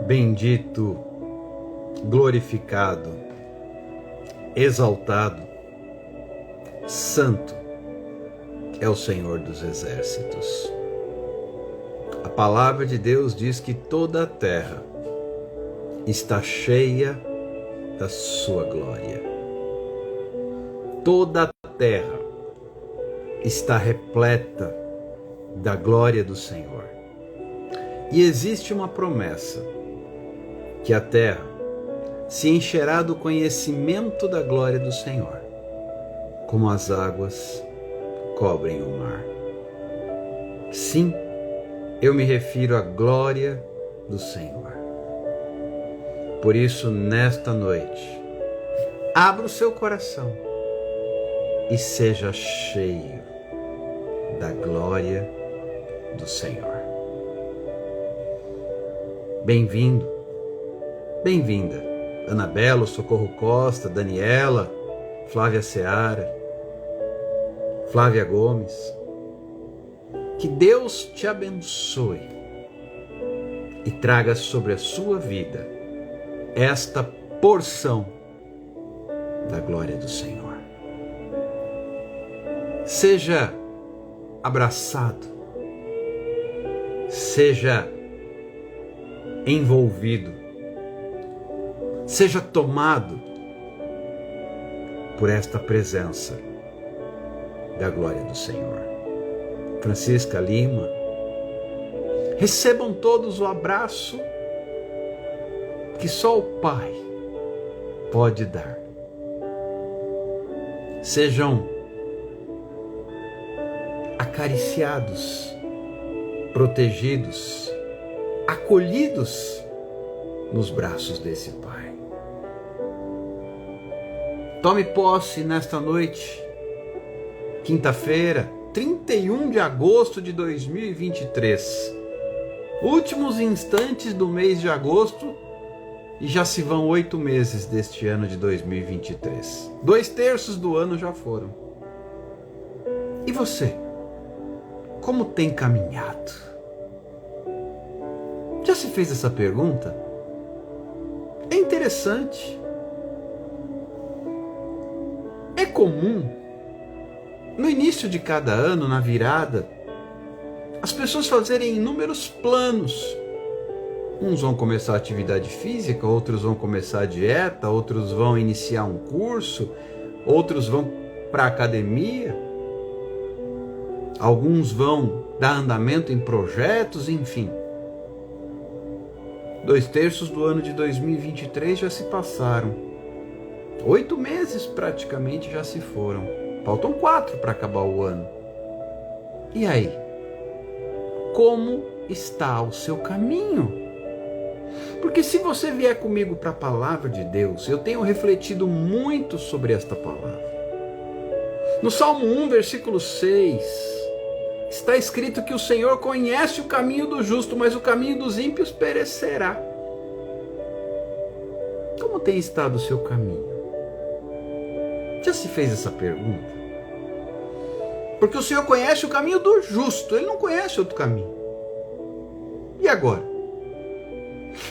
bendito, glorificado, exaltado, santo é o Senhor dos Exércitos. A palavra de Deus diz que toda a terra está cheia da sua glória. Toda a terra está repleta da glória do Senhor. E existe uma promessa, que a terra se encherá do conhecimento da glória do Senhor, como as águas cobrem o mar. Sim, eu me refiro à glória do Senhor. Por isso, nesta noite, abra o seu coração e seja cheio da glória do Senhor. Bem-vindo, bem-vinda, Anabela, Socorro Costa, Daniela, Flávia Seara, Flávia Gomes. Que Deus te abençoe e traga sobre a sua vida esta porção da glória do Senhor. Seja abraçado, seja envolvido, seja tomado por esta presença da glória do Senhor. Francisca Lima, recebam todos o abraço que só o Pai pode dar. Sejam acariciados, protegidos, acolhidos nos braços desse Pai. Tome posse nesta noite, quinta-feira, 31 de agosto de 2023. Últimos instantes do mês de agosto e já se vão 8 meses deste ano de 2023. 2/3 do ano já foram. E você? Como tem caminhado? Já se fez essa pergunta? É interessante. É comum, no início de cada ano, na virada, as pessoas fazerem inúmeros planos. Uns vão começar a atividade física, outros vão começar a dieta, outros vão iniciar um curso, outros vão para a academia, alguns vão dar andamento em projetos, enfim. 2/3 do ano de 2023 já se passaram. 8 meses praticamente já se foram. Faltam 4 para acabar o ano. E aí? Como está o seu caminho? Porque se você vier comigo para a palavra de Deus, eu tenho refletido muito sobre esta palavra. No Salmo 1, versículo 6, está escrito que o Senhor conhece o caminho do justo, mas o caminho dos ímpios perecerá. Como tem estado o seu caminho? Já se fez essa pergunta? Porque o Senhor conhece o caminho do justo, Ele não conhece outro caminho. E agora?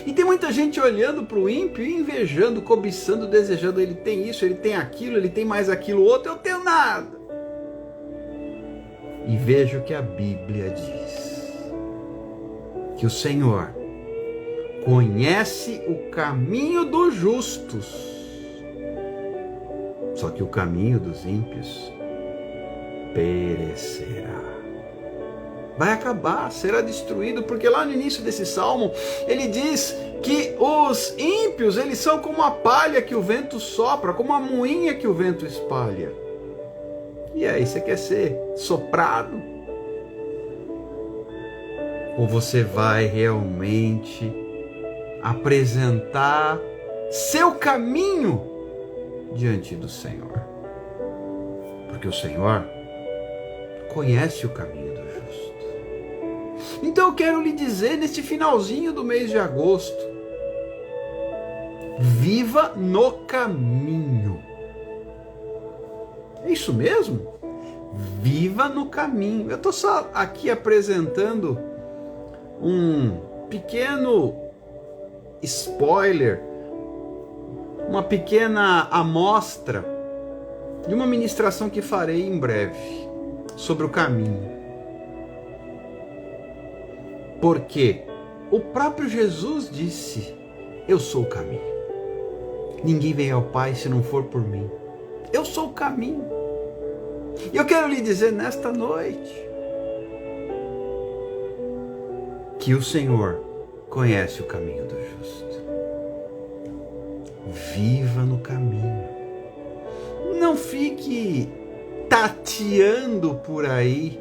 E tem muita gente olhando para o ímpio e invejando, cobiçando, desejando. Ele tem isso, ele tem aquilo, ele tem mais aquilo outro, eu tenho nada. E veja o que a Bíblia diz. Que o Senhor conhece o caminho dos justos. Só que o caminho dos ímpios perecerá. Vai acabar, será destruído, porque lá no início desse salmo, ele diz que os ímpios, eles são como a palha que o vento sopra, como a moinha que o vento espalha. E aí, você quer ser soprado? Ou você vai realmente apresentar seu caminho diante do Senhor? Porque o Senhor conhece o caminho do justo. Então eu quero lhe dizer, neste finalzinho do mês de agosto, viva no caminho. É isso mesmo? Viva no caminho. Eu estou só aqui apresentando um pequeno spoiler, uma pequena amostra de uma ministração que farei em breve sobre o caminho. Porque o próprio Jesus disse: eu sou o caminho. Ninguém vem ao Pai se não for por mim. Eu sou o caminho. E eu quero lhe dizer nesta noite que o Senhor conhece o caminho do justo. Viva no caminho. Não fique tateando por aí,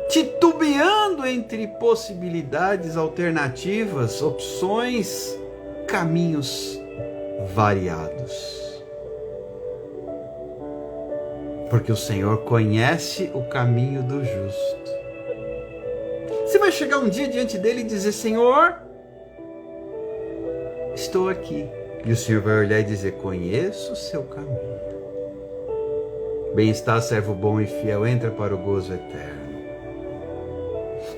titubeando entre possibilidades, alternativas, opções, caminhos variados. Porque o Senhor conhece o caminho do justo. Você vai chegar um dia diante dele e dizer: Senhor, estou aqui. E o Senhor vai olhar e dizer: conheço o seu caminho. Bem está, servo bom e fiel, entra para o gozo eterno.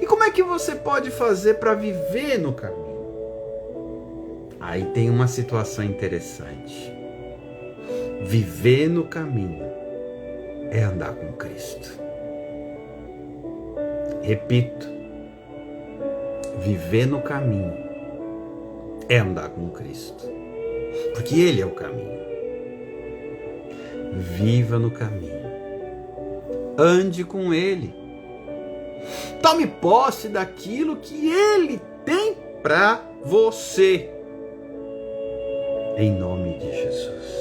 E como é que você pode fazer para viver no caminho? Aí tem uma situação interessante. Viver no caminho é andar com Cristo. Repito, viver no caminho é andar com Cristo, porque Ele é o caminho. Viva no caminho, ande com Ele, tome posse daquilo que Ele tem para você, em nome de Jesus.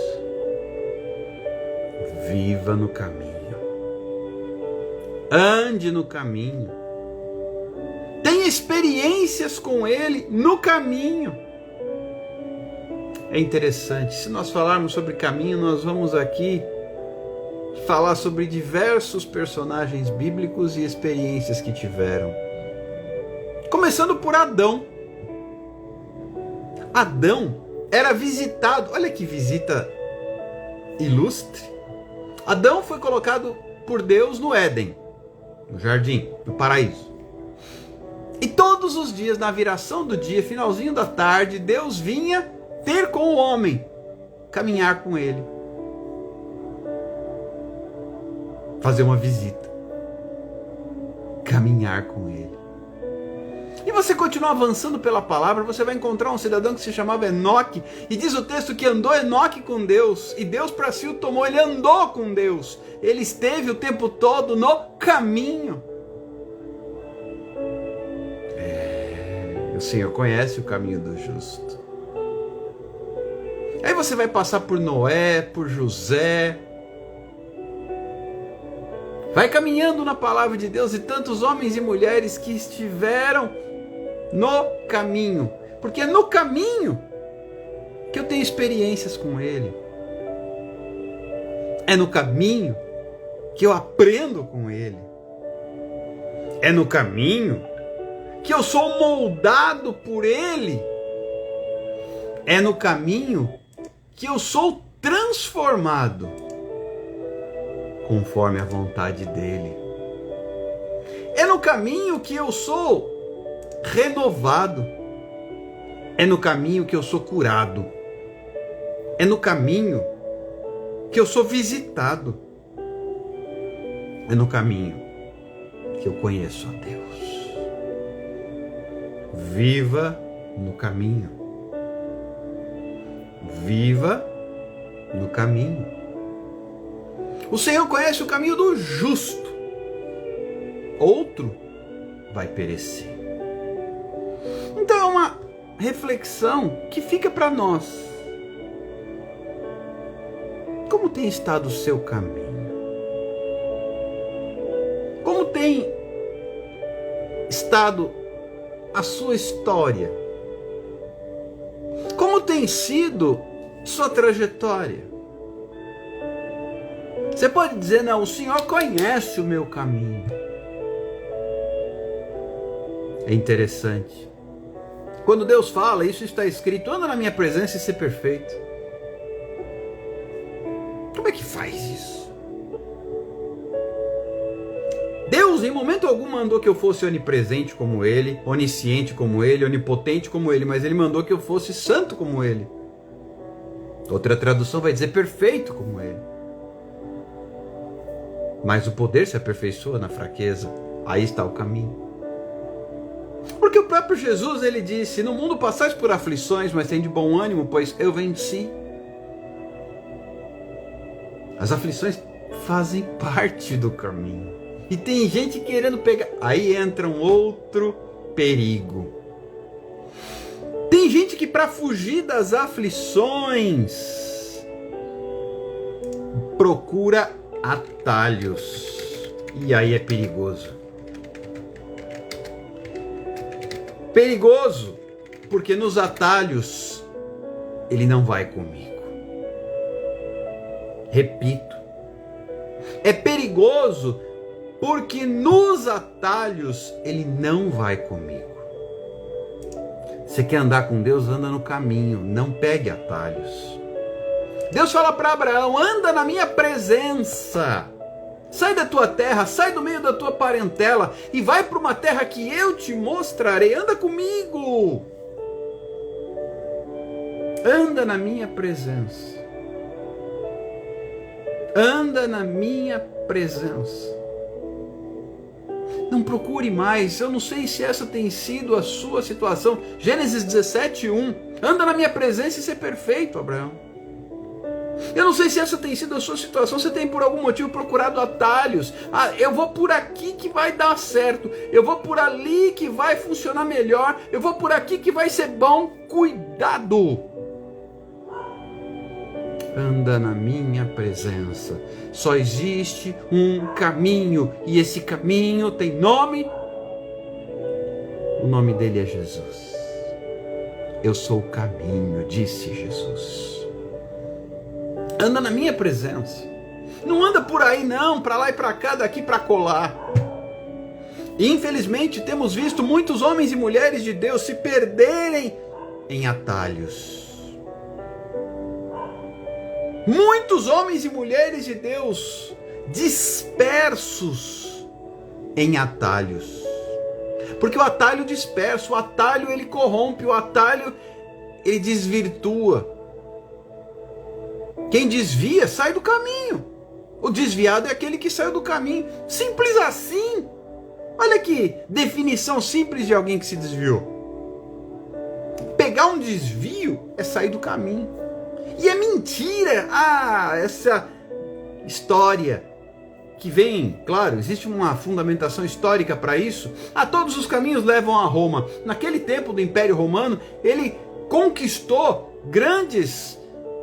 Viva no caminho, ande no caminho, tenha experiências com Ele no caminho. É interessante, se nós falarmos sobre caminho, nós vamos aqui falar sobre diversos personagens bíblicos e experiências que tiveram. Começando por Adão. Adão era visitado, olha que visita ilustre. Adão foi colocado por Deus no Éden, no jardim, no paraíso. E todos os dias, na viração do dia, finalzinho da tarde, Deus vinha ter com o homem, caminhar com ele, fazer uma visita, caminhar com ele. E você continua avançando pela palavra, você vai encontrar um cidadão que se chamava Enoque, e diz o texto que andou Enoque com Deus, e Deus para si o tomou, ele andou com Deus, ele esteve o tempo todo no caminho. O Senhor conhece o caminho do justo. Aí você vai passar por Noé, por José, vai caminhando na palavra de Deus e tantos homens e mulheres que estiveram no caminho, porque é no caminho que eu tenho experiências com Ele, é no caminho que eu aprendo com Ele, é no caminho que eu sou moldado por Ele, é no caminho que eu sou transformado conforme a vontade dEle, é no caminho que eu sou renovado, é no caminho que eu sou curado, é no caminho que eu sou visitado, é no caminho que eu conheço a Deus. Viva no caminho, viva no caminho. O Senhor conhece o caminho do justo, outro vai perecer. Então é uma reflexão que fica para nós. Como tem estado o seu caminho? Como tem estado a sua história? Como tem sido sua trajetória? Você pode dizer: não, o Senhor conhece o meu caminho. É interessante. Quando Deus fala, isso está escrito: anda na minha presença e ser perfeito. Como é que faz isso? Deus Deus em momento algum mandou que eu fosse onipresente como Ele, onisciente como Ele, onipotente como Ele, mas Ele mandou que eu fosse santo como Ele. Outra tradução vai dizer perfeito como Ele. Mas o poder se aperfeiçoa na fraqueza. Aí está o caminho. Porque o próprio Jesus, ele disse: no mundo passais por aflições, mas tem de bom ânimo, pois eu venci. As aflições fazem parte do caminho. E tem gente querendo pegar. Aí entra um outro perigo. Tem gente que, para fugir das aflições, procura atalhos. E aí é perigoso. Perigoso, porque nos atalhos ele não vai comigo. Repito, é perigoso porque nos atalhos ele não vai comigo. Você quer andar com Deus? Anda no caminho, não pegue atalhos. Deus fala para Abraão: anda na minha presença. Sai da tua terra, sai do meio da tua parentela e vai para uma terra que eu te mostrarei. Anda comigo. Anda na minha presença. Anda na minha presença. Não procure mais. Eu não sei se essa tem sido a sua situação. Gênesis 17:1. Anda na minha presença e ser perfeito, Abraão. Eu não sei se essa tem sido a sua situação. Você tem por algum motivo procurado atalhos. Eu vou por aqui que vai dar certo. Eu vou por ali que vai funcionar melhor. Eu vou por aqui que vai ser bom. Cuidado! Anda na minha presença. Só existe um caminho. E esse caminho tem nome. O nome dele é Jesus. Eu sou o caminho, disse Jesus. Anda na minha presença. Não anda por aí não, para lá e para cá, daqui para colar. E infelizmente temos visto muitos homens e mulheres de Deus se perderem em atalhos. Muitos homens e mulheres de Deus dispersos em atalhos. Porque o atalho dispersa, o atalho ele corrompe, o atalho ele desvirtua. Quem desvia sai do caminho. O desviado é aquele que saiu do caminho. Simples assim. Olha que definição simples de alguém que se desviou. Pegar um desvio é sair do caminho. E é mentira. Essa história que vem, claro, existe uma fundamentação histórica para isso. Todos os caminhos levam a Roma. Naquele tempo do Império Romano, ele conquistou grandes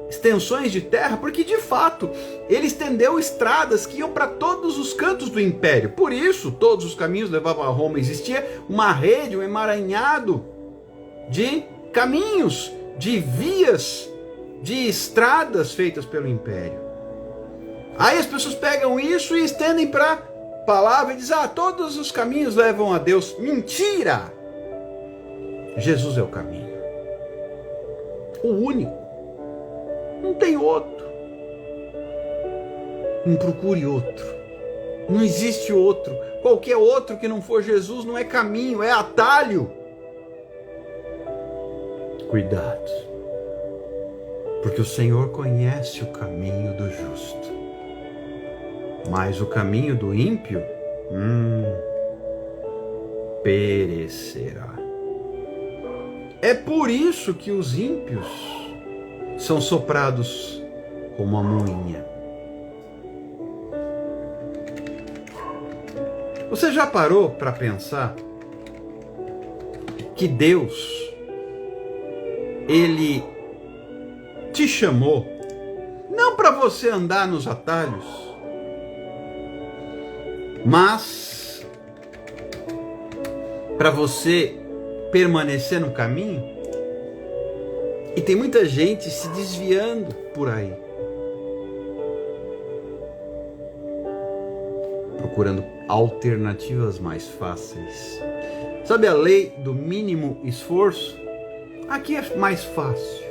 extensões de terra, porque de fato ele estendeu estradas que iam para todos os cantos do império. Por isso todos os caminhos levavam a Roma. Existia uma rede, um emaranhado de caminhos, de vias, de estradas feitas pelo império. Aí as pessoas pegam isso e estendem para a palavra e dizem: todos os caminhos levam a Deus. Mentira! Jesus é o caminho, o único. Não tem outro. Não procure outro. Não existe outro. Qualquer outro que não for Jesus não é caminho, é atalho. Cuidado. Porque o Senhor conhece o caminho do justo. Mas o caminho do ímpio perecerá. É por isso que os ímpios são soprados como a moinha. Você já parou para pensar que Deus, Ele te chamou não para você andar nos atalhos, mas para você permanecer no caminho? E tem muita gente se desviando por aí, procurando alternativas mais fáceis. Sabe a lei do mínimo esforço? Aqui é mais fácil.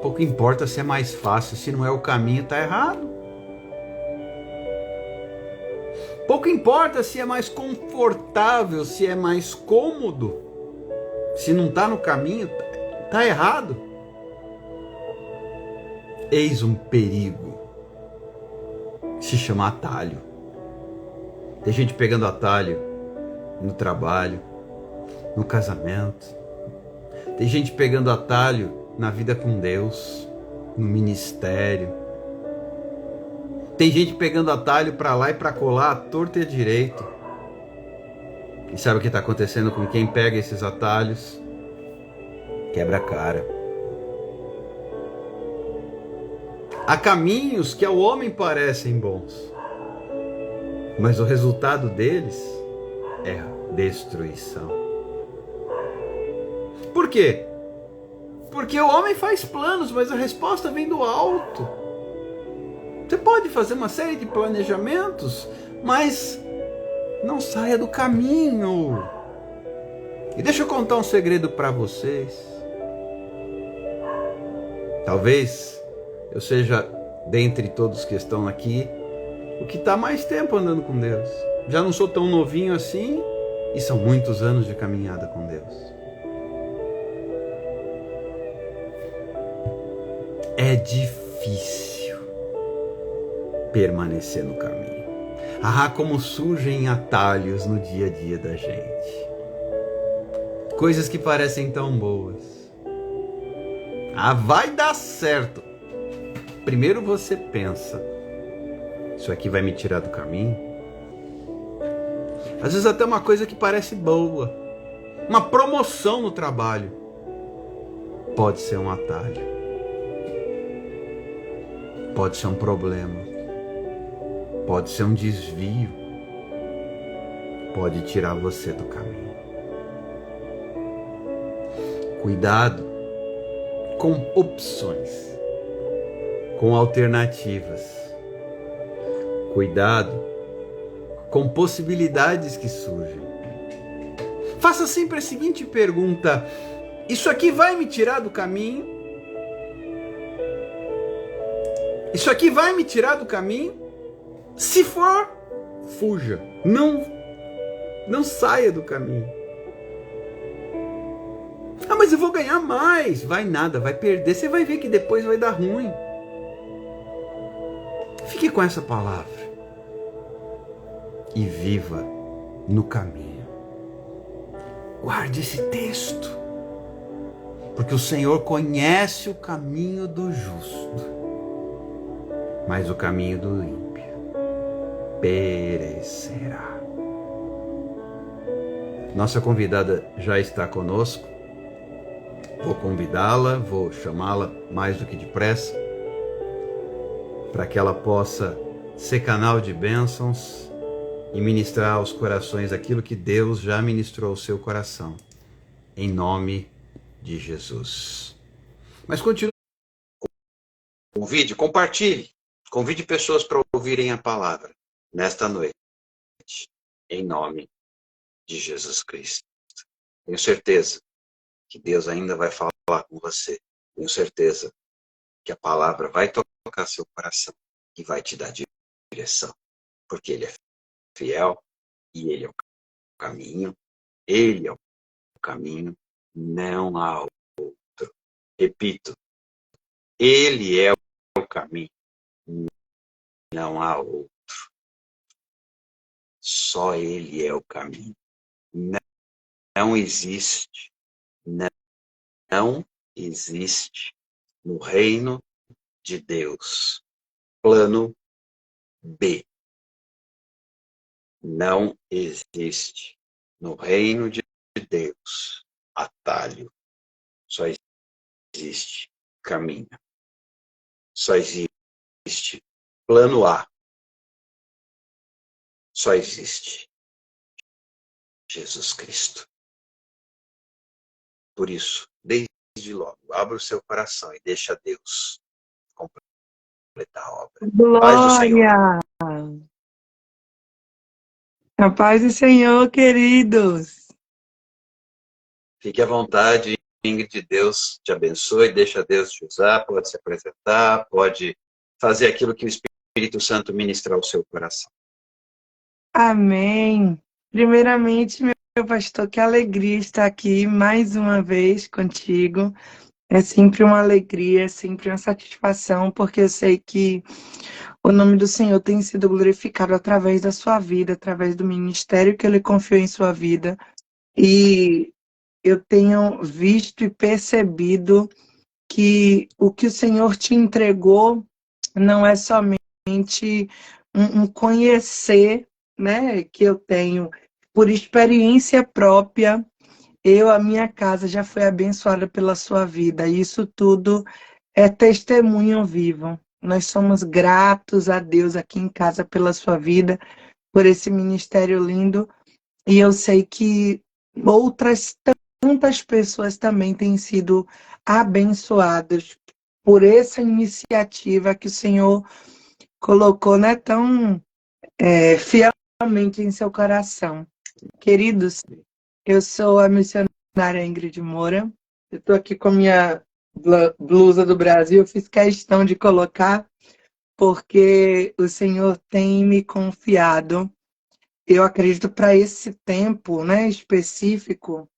Pouco importa se é mais fácil, se não é o caminho, está errado. Pouco importa se é mais confortável, se é mais cômodo. Se não está no caminho, está errado. Eis um perigo. Se chama atalho. Tem gente pegando atalho no trabalho, no casamento. Tem gente pegando atalho na vida com Deus, no ministério. Tem gente pegando atalho para lá e para colar, à torta e à direito. E sabe o que está acontecendo com quem pega esses atalhos? Quebra a cara. Há caminhos que ao homem parecem bons, mas o resultado deles é destruição. Por quê? Porque o homem faz planos, mas a resposta vem do alto. Você pode fazer uma série de planejamentos, mas não saia do caminho. E deixa eu contar um segredo para vocês. Talvez eu seja, dentre todos que estão aqui, o que está mais tempo andando com Deus. Já não sou tão novinho assim e são muitos anos de caminhada com Deus. É difícil permanecer no caminho. Ah, como surgem atalhos no dia a dia da gente. Coisas que parecem tão boas. Ah, vai dar certo. Primeiro você pensa, isso aqui vai me tirar do caminho? Às vezes até uma coisa que parece boa. Uma promoção no trabalho. Pode ser um atalho. Pode ser um problema. Pode ser um desvio. Pode tirar você do caminho. Cuidado com opções, com alternativas. Cuidado com possibilidades que surgem. Faça sempre a seguinte pergunta: isso aqui vai me tirar do caminho? Isso aqui vai me tirar do caminho? Se for, fuja. Não saia do caminho. Ah, mas eu vou ganhar mais. Vai nada, vai perder. Você vai ver que depois vai dar ruim. Fique com essa palavra e viva no caminho. Guarde esse texto, porque o Senhor conhece o caminho do justo, mas o caminho do ímpio perecerá. Nossa convidada já está conosco. Vou convidá-la, vou chamá-la mais do que depressa, para que ela possa ser canal de bênçãos e ministrar aos corações aquilo que Deus já ministrou ao seu coração, em nome de Jesus. Mas continue. Convide, compartilhe, convide pessoas para ouvirem a palavra nesta noite, em nome de Jesus Cristo. Tenho certeza que Deus ainda vai falar com você. Tenho certeza que a palavra vai tocar seu coração e vai te dar direção, porque Ele é fiel e Ele é o caminho. Ele é o caminho, não há outro. Repito, Ele é o caminho, não há outro. Só Ele é o caminho. Não existe, não existe no reino de Deus plano B. Não existe no reino de Deus atalho. Só existe caminho. Só existe plano A. Só existe Jesus Cristo. Por isso, desde logo, abra o seu coração e deixa Deus completar a obra. Paz do Senhor. Glória! A paz do Senhor, queridos. Fique à vontade, Ingrid, Deus te abençoe, deixa Deus te usar, pode se apresentar, pode fazer aquilo que o Espírito Santo ministrar ao seu coração. Amém. Primeiramente, meu pastor, que alegria estar aqui mais uma vez contigo. É sempre uma alegria, é sempre uma satisfação, porque eu sei que o nome do Senhor tem sido glorificado através da sua vida, através do ministério que Ele confiou em sua vida. E eu tenho visto e percebido que o Senhor te entregou não é somente um conhecer, né, que eu tenho por experiência própria. A minha casa já foi abençoada pela sua vida. E isso tudo é testemunho vivo. Nós somos gratos a Deus aqui em casa pela sua vida, por esse ministério lindo. E eu sei que outras tantas pessoas também têm sido abençoadas por essa iniciativa que o Senhor colocou, né, tão fielmente em seu coração. Queridos, eu sou a missionária Ingrid Moura. Eu estou aqui com a minha blusa do Brasil. Eu fiz questão de colocar porque o Senhor tem me confiado. Eu acredito para esse tempo, né, específico.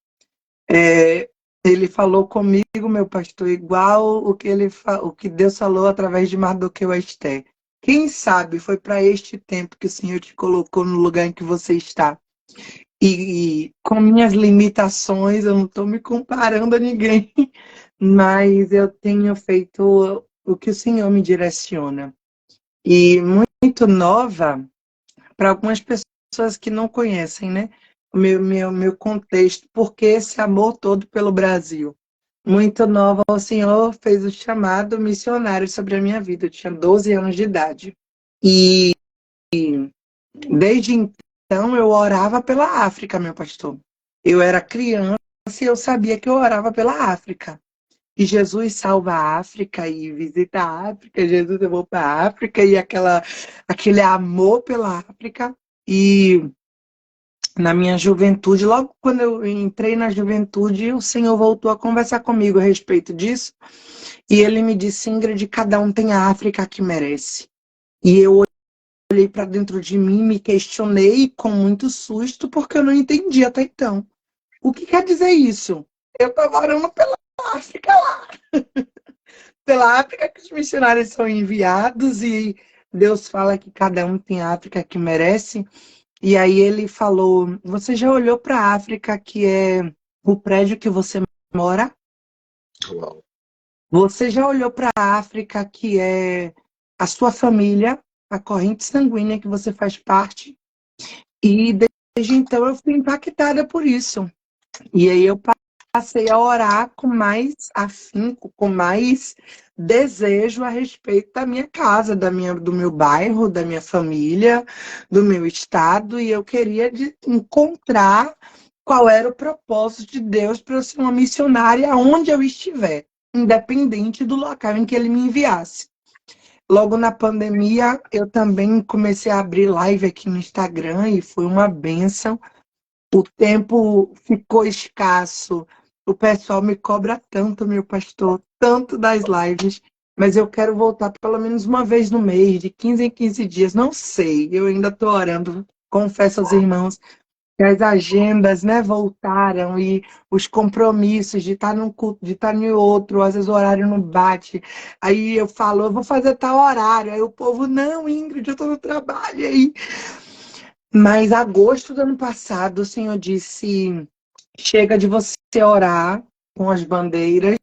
Ele falou comigo, meu pastor, igual o que Deus falou através de Mardoqueu a Esther. Quem sabe foi para este tempo que o Senhor te colocou no lugar em que você está. E com minhas limitações, eu não estou me comparando a ninguém, mas eu tenho feito o que o Senhor me direciona. E muito nova, para algumas pessoas que não conhecem, né? O meu contexto, porque esse amor todo pelo Brasil. Muito nova, o Senhor fez o chamado missionário sobre a minha vida. Eu tinha 12 anos de idade. E desde então eu orava pela África, meu pastor. Eu era criança e eu sabia que eu orava pela África. E Jesus salva a África e visita a África, Jesus eu vou para a África e aquele amor pela África. E na minha juventude, logo quando eu entrei na juventude, o Senhor voltou a conversar comigo a respeito disso. E ele me disse, Ingrid, cada um tem a África que merece. E eu olhei para dentro de mim, me questionei com muito susto, porque eu não entendi até então. O que quer dizer isso? Eu estava orando pela África lá. Pela África que os missionários são enviados e Deus fala que cada um tem a África que merece. E aí ele falou, você já olhou para a África que é o prédio que você mora? Uau. Você já olhou para a África que é a sua família, a corrente sanguínea que você faz parte? E desde então eu fui impactada por isso. E aí eu passei a orar com mais afinco, com mais desejo a respeito da minha casa, do meu bairro, da minha família, do meu estado, e eu queria encontrar qual era o propósito de Deus para eu ser uma missionária onde eu estiver, independente do local em que Ele me enviasse. Logo na pandemia, eu também comecei a abrir live aqui no Instagram e foi uma bênção. O tempo ficou escasso. O pessoal me cobra tanto, meu pastor, tanto das lives, mas eu quero voltar pelo menos uma vez no mês, de 15 em 15 dias. Não sei, eu ainda estou orando. Confesso aos irmãos que as agendas, né, voltaram e os compromissos de estar num culto, de estar em outro, às vezes o horário não bate. Aí eu falo, eu vou fazer tal horário. Aí o povo, não, Ingrid, eu estou no trabalho. Aí mas agosto do ano passado, o Senhor disse: chega de você orar com as bandeiras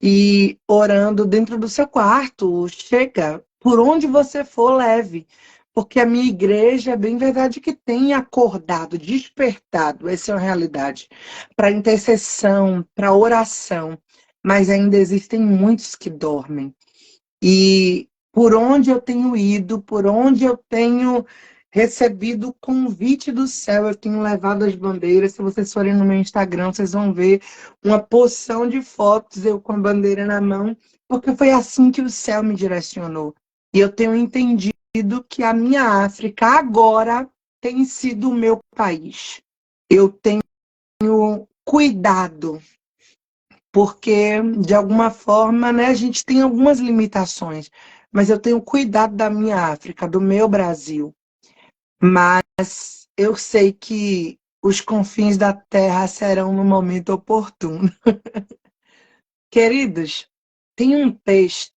e orando dentro do seu quarto. Chega, por onde você for, leve. Porque a minha igreja, é bem verdade que tem acordado, despertado, essa é uma realidade, para intercessão, para oração. Mas ainda existem muitos que dormem. E por onde eu tenho ido, por onde eu tenho recebido o convite do céu, eu tenho levado as bandeiras. Se vocês forem no meu Instagram, vocês vão ver uma porção de fotos eu com a bandeira na mão, porque foi assim que o céu me direcionou. E eu tenho entendido que a minha África agora tem sido o meu país. Eu tenho cuidado porque de alguma forma, né, a gente tem algumas limitações, mas eu tenho cuidado da minha África, do meu Brasil. Mas eu sei que os confins da terra serão no momento oportuno. Queridos, tem um texto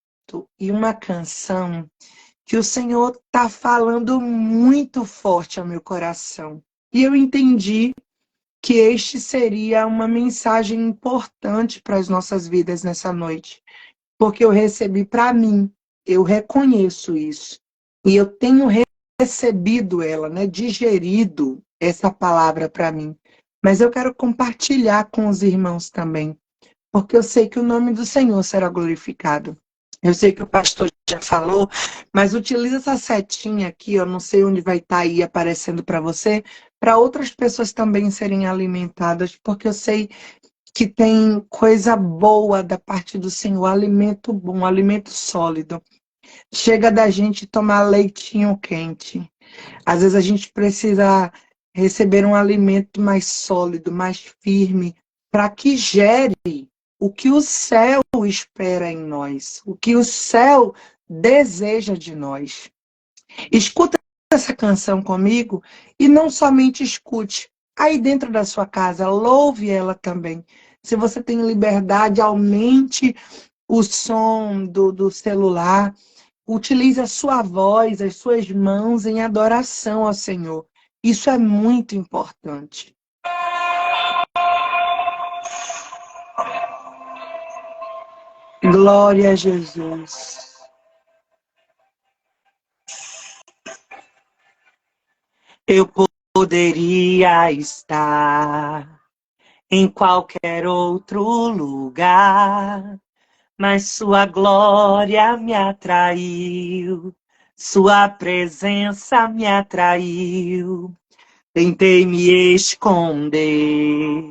e uma canção que o Senhor está falando muito forte ao meu coração. E eu entendi que este seria uma mensagem importante para as nossas vidas nessa noite, porque eu recebi para mim, eu reconheço isso. E eu tenho recebido ela, né, digerido essa palavra para mim. Mas eu quero compartilhar com os irmãos também, porque eu sei que o nome do Senhor será glorificado. Eu sei que o pastor já falou, mas utiliza essa setinha aqui, eu não sei onde vai estar aí aparecendo para você, para outras pessoas também serem alimentadas, porque eu sei que tem coisa boa da parte do Senhor, alimento bom, alimento sólido. Chega da gente tomar leitinho quente. Às vezes a gente precisa receber um alimento mais sólido, mais firme, para que gere o que o céu espera em nós, o que o céu deseja de nós. Escuta essa canção comigo e não somente escute. Aí dentro da sua casa, louve ela também. Se você tem liberdade, aumente o som do celular. Utilize a sua voz, as suas mãos em adoração ao Senhor. Isso é muito importante. Glória a Jesus. Eu poderia estar em qualquer outro lugar, mas sua glória me atraiu, sua presença me atraiu. Tentei me esconder,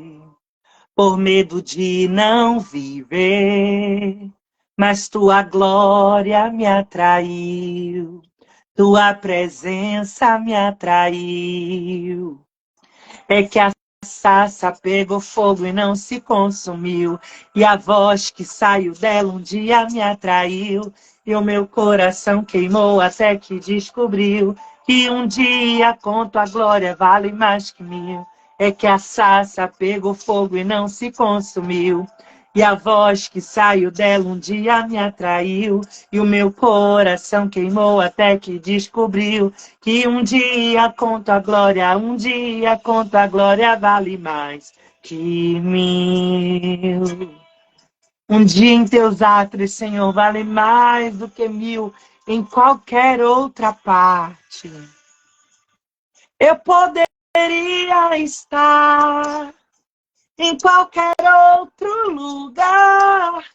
por medo de não viver, mas tua glória me atraiu, tua presença me atraiu. É que a sarça pegou fogo e não se consumiu, e a voz que saiu dela um dia me atraiu, e o meu coração queimou até que descobriu que um dia com tua glória vale mais que mil. É que a sarça pegou fogo e não se consumiu, e a voz que saiu dela um dia me atraiu, e o meu coração queimou até que descobriu que um dia com tua glória, um dia com tua glória vale mais que mil. Um dia em teus átrios, Senhor, vale mais do que mil em qualquer outra parte. Eu poderia estar em qualquer outro lugar,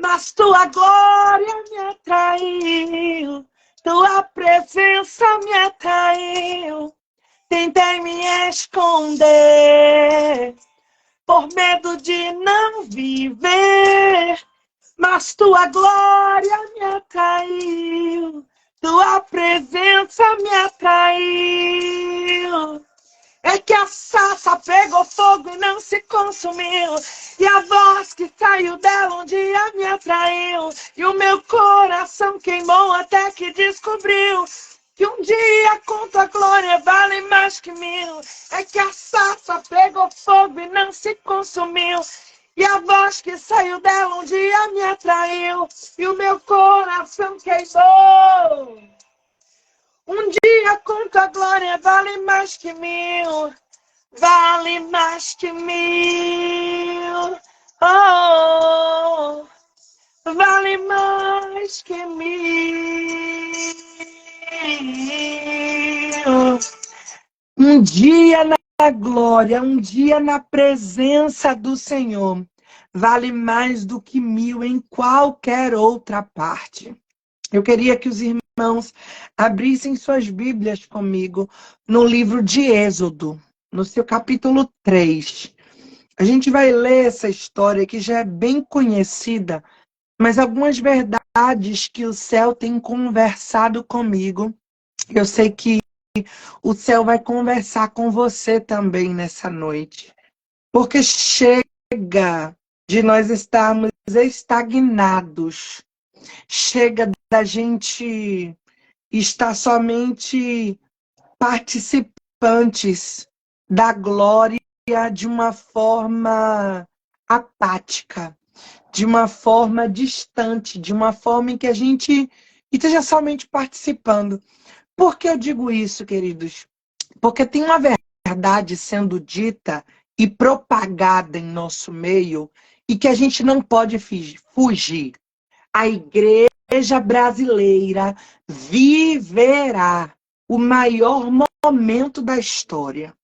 mas tua glória me atraiu, tua presença me atraiu. Tentei me esconder, por medo de não viver, mas tua glória me atraiu, tua presença me atraiu. É que a sarça pegou fogo e não se consumiu, e a voz que saiu dela um dia me atraiu, e o meu coração queimou até que descobriu que um dia com tua glória vale mais que mil. É que a sarça pegou fogo e não se consumiu, e a voz que saiu dela um dia me atraiu, e o meu coração queimou. Um dia com tua glória vale mais que mil, vale mais que mil, oh, vale mais que mil. Um dia na glória, um dia na presença do Senhor, vale mais do que mil em qualquer outra parte. Eu queria que os irmãos abrissem suas Bíblias comigo no livro de Êxodo, no seu capítulo 3. A gente vai ler essa história que já é bem conhecida, mas algumas verdades que o céu tem conversado comigo. Eu sei que o céu vai conversar com você também nessa noite. Porque chega de nós estarmos estagnados. Chega da gente estar somente participando participantes da glória de uma forma apática, de uma forma distante, de uma forma em que a gente esteja somente participando. Por que eu digo isso, queridos? Porque tem uma verdade sendo dita e propagada em nosso meio e que a gente não pode fugir. A igreja brasileira viverá o maior momento da história.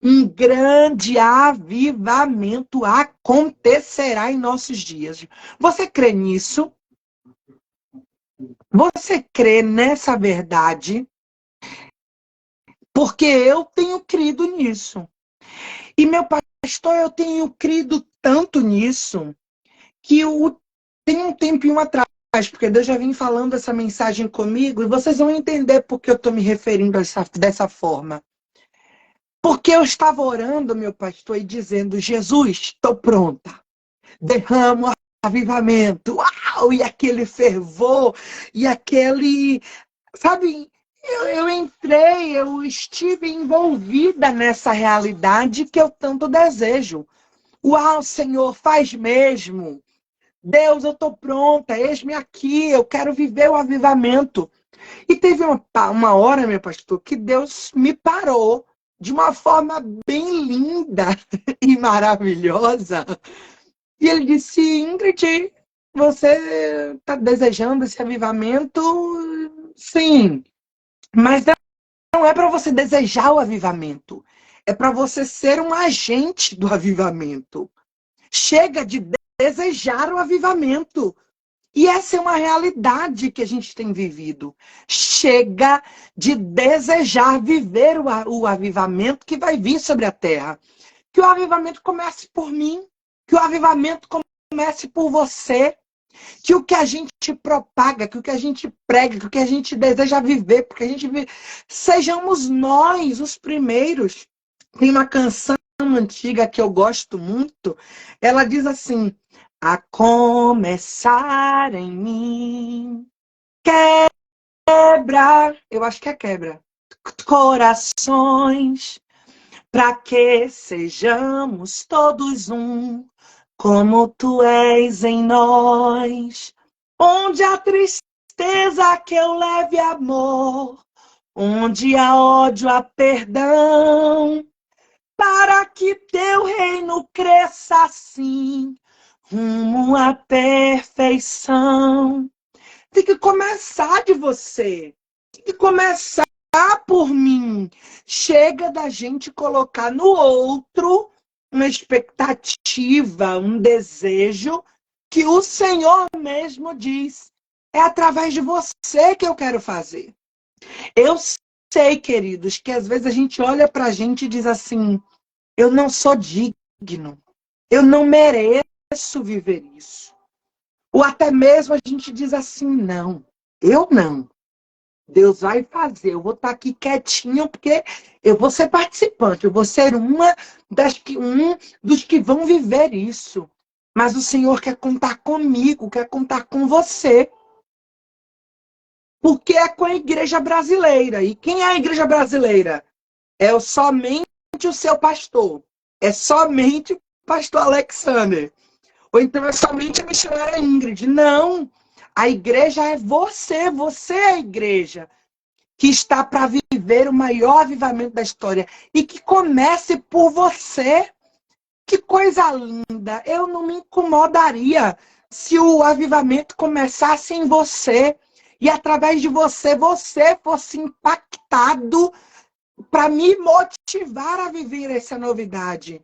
Um grande avivamento acontecerá em nossos dias. Você crê nisso? Você crê nessa verdade? Porque eu tenho crido nisso. E, meu pastor, eu tenho crido tanto nisso que tem um tempinho atrás, porque Deus já vem falando essa mensagem comigo, e vocês vão entender por que eu estou me referindo dessa forma. Porque eu estava orando, meu pastor, e dizendo: Jesus, estou pronta. Derrama o avivamento. Uau! E aquele fervor, e aquele... Sabe, eu entrei, eu estive envolvida nessa realidade que eu tanto desejo. Uau, Senhor, faz mesmo. Deus, eu estou pronta, eis-me aqui, eu quero viver o avivamento. E teve uma hora, meu pastor, que Deus me parou de uma forma bem linda e maravilhosa. E ele disse: Ingrid, você está desejando esse avivamento? Sim, mas não é para você desejar o avivamento. É para você ser um agente do avivamento. Chega de desejar o avivamento. E essa é uma realidade que a gente tem vivido. Chega de desejar viver o avivamento que vai vir sobre a terra. Que o avivamento comece por mim. Que o avivamento comece por você. Que o que a gente propaga, que o que a gente prega, que o que a gente deseja viver, porque a gente sejamos nós os primeiros. Tem uma canção antiga que eu gosto muito. Ela diz assim: a começar em mim, quebra, eu acho que é quebra, corações, para que sejamos todos um, como tu és em nós. Onde há tristeza, que eu leve amor, onde há ódio, há perdão, para que teu reino cresça assim, rumo à perfeição. Tem que começar de você. Tem que começar por mim. Chega da gente colocar no outro uma expectativa, um desejo que o Senhor mesmo diz: é através de você que eu quero fazer. Eu sei, queridos, que às vezes a gente olha pra gente e diz assim: eu não sou digno. Eu não mereço viver isso. Ou até mesmo a gente diz assim: não, eu não. Deus vai fazer, eu vou estar aqui quietinho, porque eu vou ser participante, eu vou ser um dos que vão viver isso. Mas o Senhor quer contar comigo, quer contar com você. Porque é com a igreja brasileira. E quem é a igreja brasileira? É somente o seu pastor. É somente o pastor Alexander. Ou então é somente a missionária Ingrid. Não. A igreja é você. Você é a igreja que está para viver o maior avivamento da história. E que comece por você. Que coisa linda. Eu não me incomodaria se o avivamento começasse em você. E através de você, você fosse impactado para me motivar a viver essa novidade.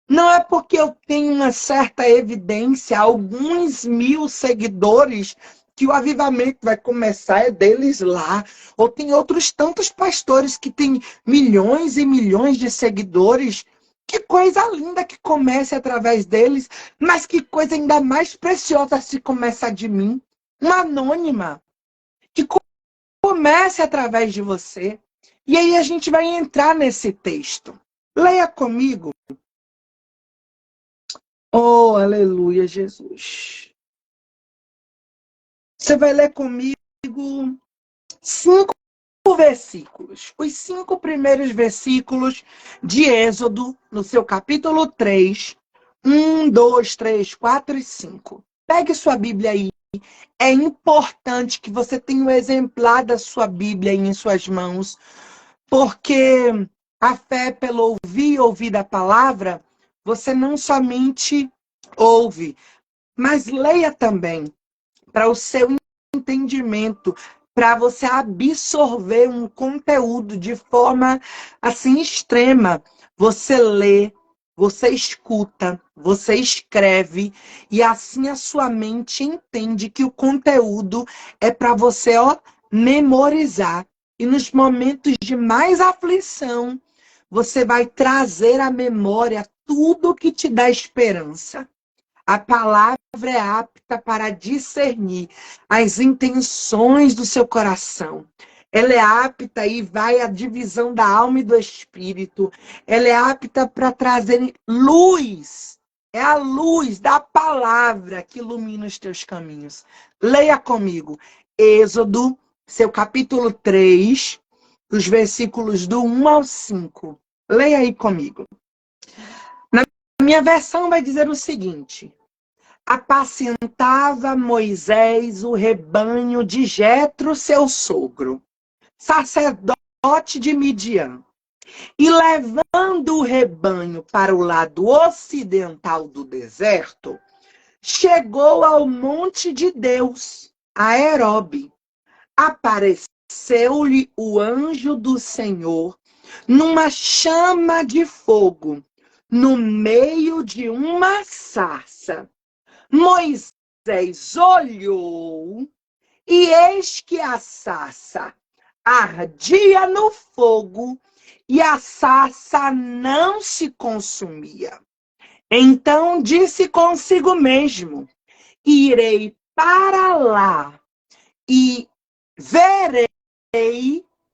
Não é porque eu tenho uma certa evidência, alguns 1000 seguidores, que o avivamento vai começar, é deles lá. Ou tem outros tantos pastores que têm milhões e milhões de seguidores. Que coisa linda que comece através deles, mas que coisa ainda mais preciosa se começar de mim. Uma anônima, que comece através de você. E aí a gente vai entrar nesse texto. Leia comigo. Oh, aleluia, Jesus. Você vai ler comigo 5 5 versículos. Os 5 primeiros versículos de Êxodo, no seu capítulo 3. 1, 2, 3, 4 e 5. Pegue sua Bíblia aí. É importante que você tenha o exemplar da sua Bíblia aí em suas mãos, porque a fé é pelo ouvir da palavra, você não somente ouve, mas leia também, para o seu entendimento, para você absorver um conteúdo de forma assim extrema. Você lê, você escuta, você escreve, e assim a sua mente entende que o conteúdo é para você, memorizar. E nos momentos de mais aflição, você vai trazer à memória tudo que te dá esperança. A palavra é apta para discernir as intenções do seu coração. Ela é apta e vai à divisão da alma e do espírito. Ela é apta para trazer luz. É a luz da palavra que ilumina os teus caminhos. Leia comigo. Êxodo, seu capítulo 3, os versículos do 1 ao 5. Leia aí comigo. Na minha versão vai dizer o seguinte: apacentava Moisés o rebanho de Jetro, seu sogro, sacerdote de Midian, e levando o rebanho para o lado ocidental do deserto, chegou ao monte de Deus, a Herobe. Apareceu-lhe o anjo do Senhor numa chama de fogo, no meio de uma sarça. Moisés olhou e eis que a sarça ardia no fogo e a sarça não se consumia. Então disse consigo mesmo: irei para lá e verei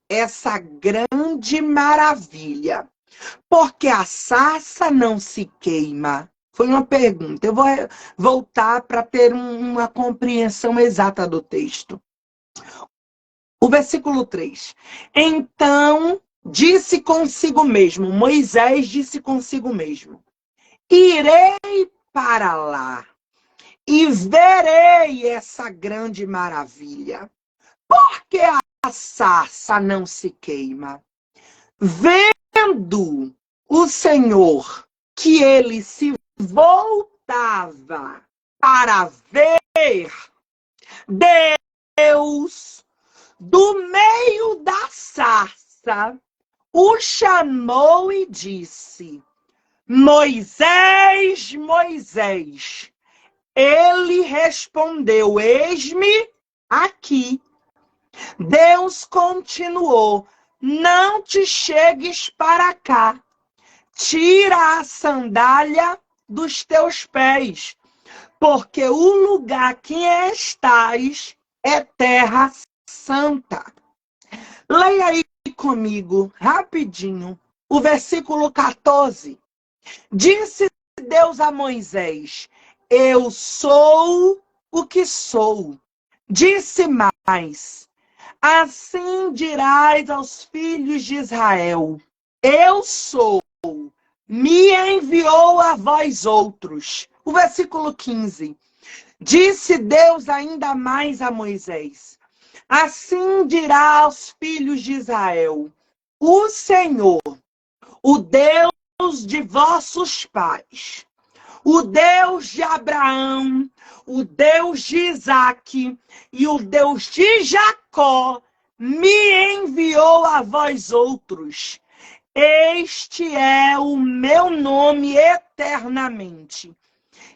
essa grande maravilha, porque a sarça não se queima. Foi uma pergunta. Eu vou voltar para ter uma compreensão exata do texto. O versículo 3. Então disse consigo mesmo, Moisés disse consigo mesmo: irei para lá e verei essa grande maravilha, porque a sarça não se queima. Vendo o Senhor que ele se voltava para ver, Deus, do meio da sarça, o chamou e disse: Moisés, Moisés. Ele respondeu: eis-me aqui. Deus continuou: não te chegues para cá. Tira a sandália dos teus pés, porque o lugar que estás é terra santa. Leia aí comigo, rapidinho, o versículo 14. Disse Deus a Moisés: eu sou o que sou. Disse mais: assim dirás aos filhos de Israel: eu sou, me enviou a vós outros. O versículo 15. Disse Deus ainda mais a Moisés: assim dirá aos filhos de Israel: o Senhor, o Deus de vossos pais, o Deus de Abraão, o Deus de Isaque e o Deus de Jacó, me enviou a vós outros. Este é o meu nome eternamente.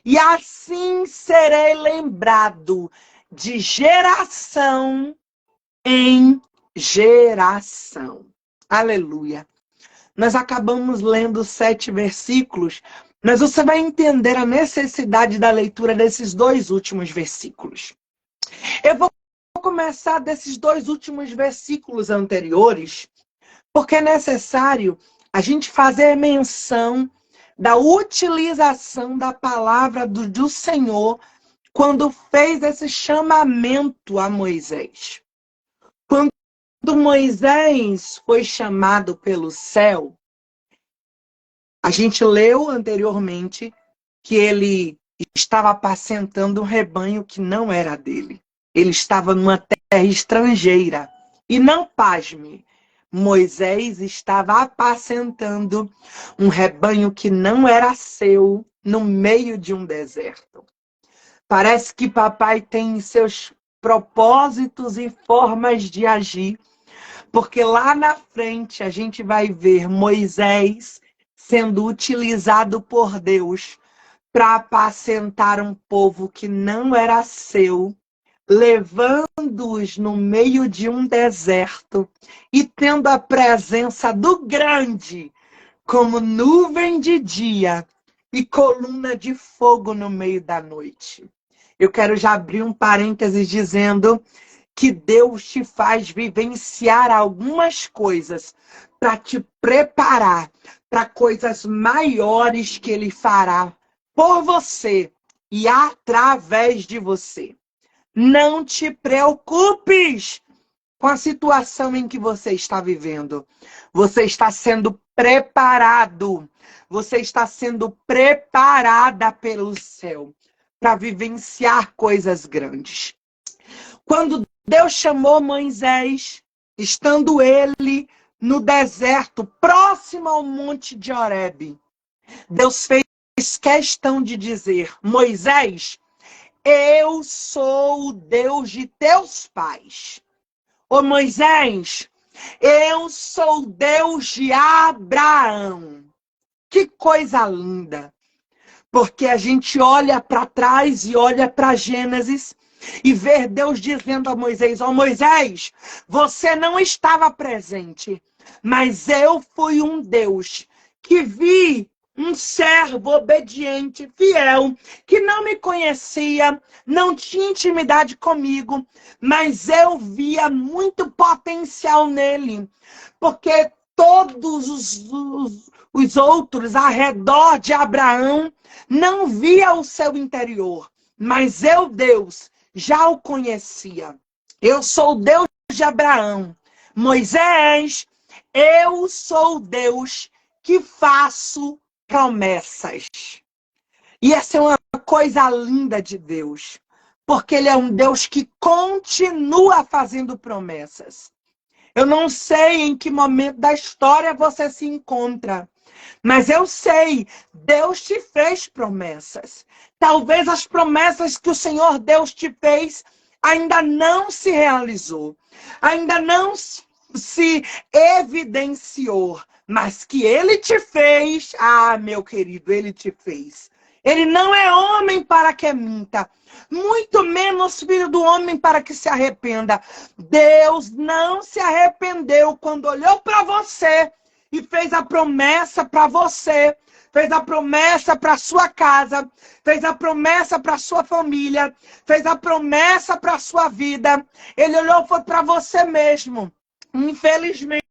E assim serei lembrado de geração em geração. Aleluia. Nós acabamos lendo 7 versículos, mas você vai entender a necessidade da leitura desses 2 últimos versículos. Eu vou começar desses 2 últimos versículos anteriores, porque é necessário a gente fazer menção da utilização da palavra do Senhor quando fez esse chamamento a Moisés. Quando Moisés foi chamado pelo céu, a gente leu anteriormente que ele estava apacentando um rebanho que não era dele. Ele estava numa terra estrangeira. E não pasme, Moisés estava apacentando um rebanho que não era seu no meio de um deserto. Parece que papai tem seus propósitos e formas de agir, porque lá na frente a gente vai ver Moisés sendo utilizado por Deus para apacentar um povo que não era seu, levando-os no meio de um deserto e tendo a presença do grande como nuvem de dia e coluna de fogo no meio da noite. Eu quero já abrir um parênteses dizendo que Deus te faz vivenciar algumas coisas para te preparar para coisas maiores que Ele fará por você e através de você. Não te preocupes com a situação em que você está vivendo. Você está sendo preparado. Você está sendo preparada pelo céu para vivenciar coisas grandes. Quando Deus chamou Moisés, estando ele no deserto, próximo ao monte de Horebe, Deus fez questão de dizer: Moisés, eu sou o Deus de teus pais. Ô Moisés, eu sou o Deus de Abraão. Que coisa linda! Porque a gente olha para trás e olha para Gênesis e ver Deus dizendo a Moisés: ó Moisés, você não estava presente, mas eu fui um Deus que vi um servo obediente, fiel, que não me conhecia, não tinha intimidade comigo, mas eu via muito potencial nele, porque todos os outros ao redor de Abraão não via o seu interior, mas eu, Deus, já o conhecia. Eu sou o Deus de Abraão. Moisés, eu sou o Deus que faço promessas. E essa é uma coisa linda de Deus, porque Ele é um Deus que continua fazendo promessas. Eu não sei em que momento da história você se encontra, mas eu sei, Deus te fez promessas. Talvez as promessas que o Senhor Deus te fez ainda não se realizou, ainda não se evidenciou, mas que Ele te fez, meu querido, Ele te fez. Ele não é homem para que minta, muito menos filho do homem para que se arrependa. Deus não se arrependeu quando olhou para você e fez a promessa para você, fez a promessa para sua casa, fez a promessa para sua família, fez a promessa para sua vida. Ele olhou para você mesmo. Infelizmente,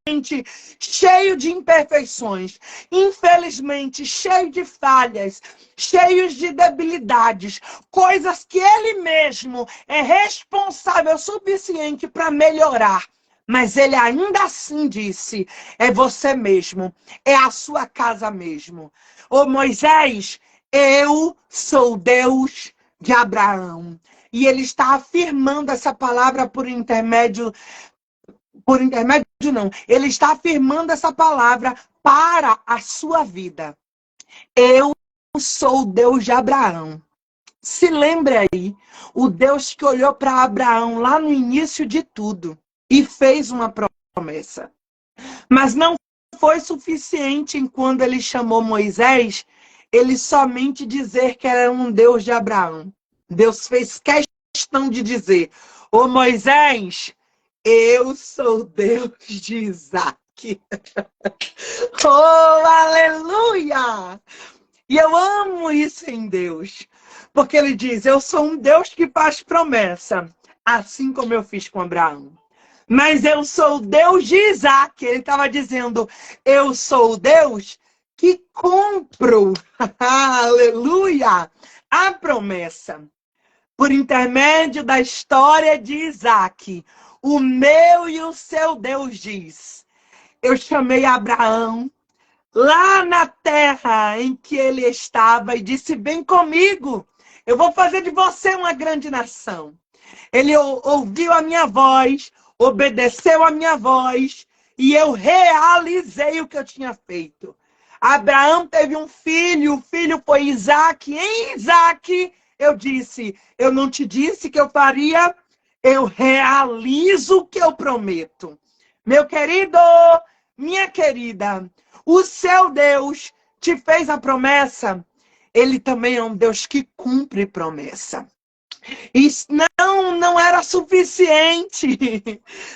cheio de imperfeições, infelizmente, cheio de falhas, cheios de debilidades, coisas que ele mesmo é responsável o suficiente para melhorar. Mas ele ainda assim disse: é você mesmo, é a sua casa mesmo. Ô Moisés, eu sou Deus de Abraão. E ele está afirmando essa palavra por intermédio não, ele está afirmando essa palavra para a sua vida. Eu sou o Deus de Abraão. Se lembre aí, o Deus que olhou para Abraão lá no início de tudo e fez uma promessa. Mas não foi suficiente em quando ele chamou Moisés, ele somente dizer que era um Deus de Abraão. Deus fez questão de dizer: ô Moisés, eu sou Deus de Isaac. Oh, aleluia! E eu amo isso em Deus. Porque ele diz: eu sou um Deus que faz promessa, assim como eu fiz com Abraão. Mas eu sou o Deus de Isaac. Ele estava dizendo: eu sou o Deus que cumpro. Aleluia! A promessa. Por intermédio da história de Isaac, o meu e o seu Deus diz: eu chamei Abraão lá na terra em que ele estava e disse: vem comigo, eu vou fazer de você uma grande nação. Ele ouviu a minha voz, obedeceu a minha voz e eu realizei o que eu tinha feito. Abraão teve um filho, o filho foi Isaque. Em Isaque, eu disse: eu não te disse que eu faria, eu realizo o que eu prometo. Meu querido, minha querida, o seu Deus te fez a promessa, ele também é um Deus que cumpre promessa. Isso não era suficiente.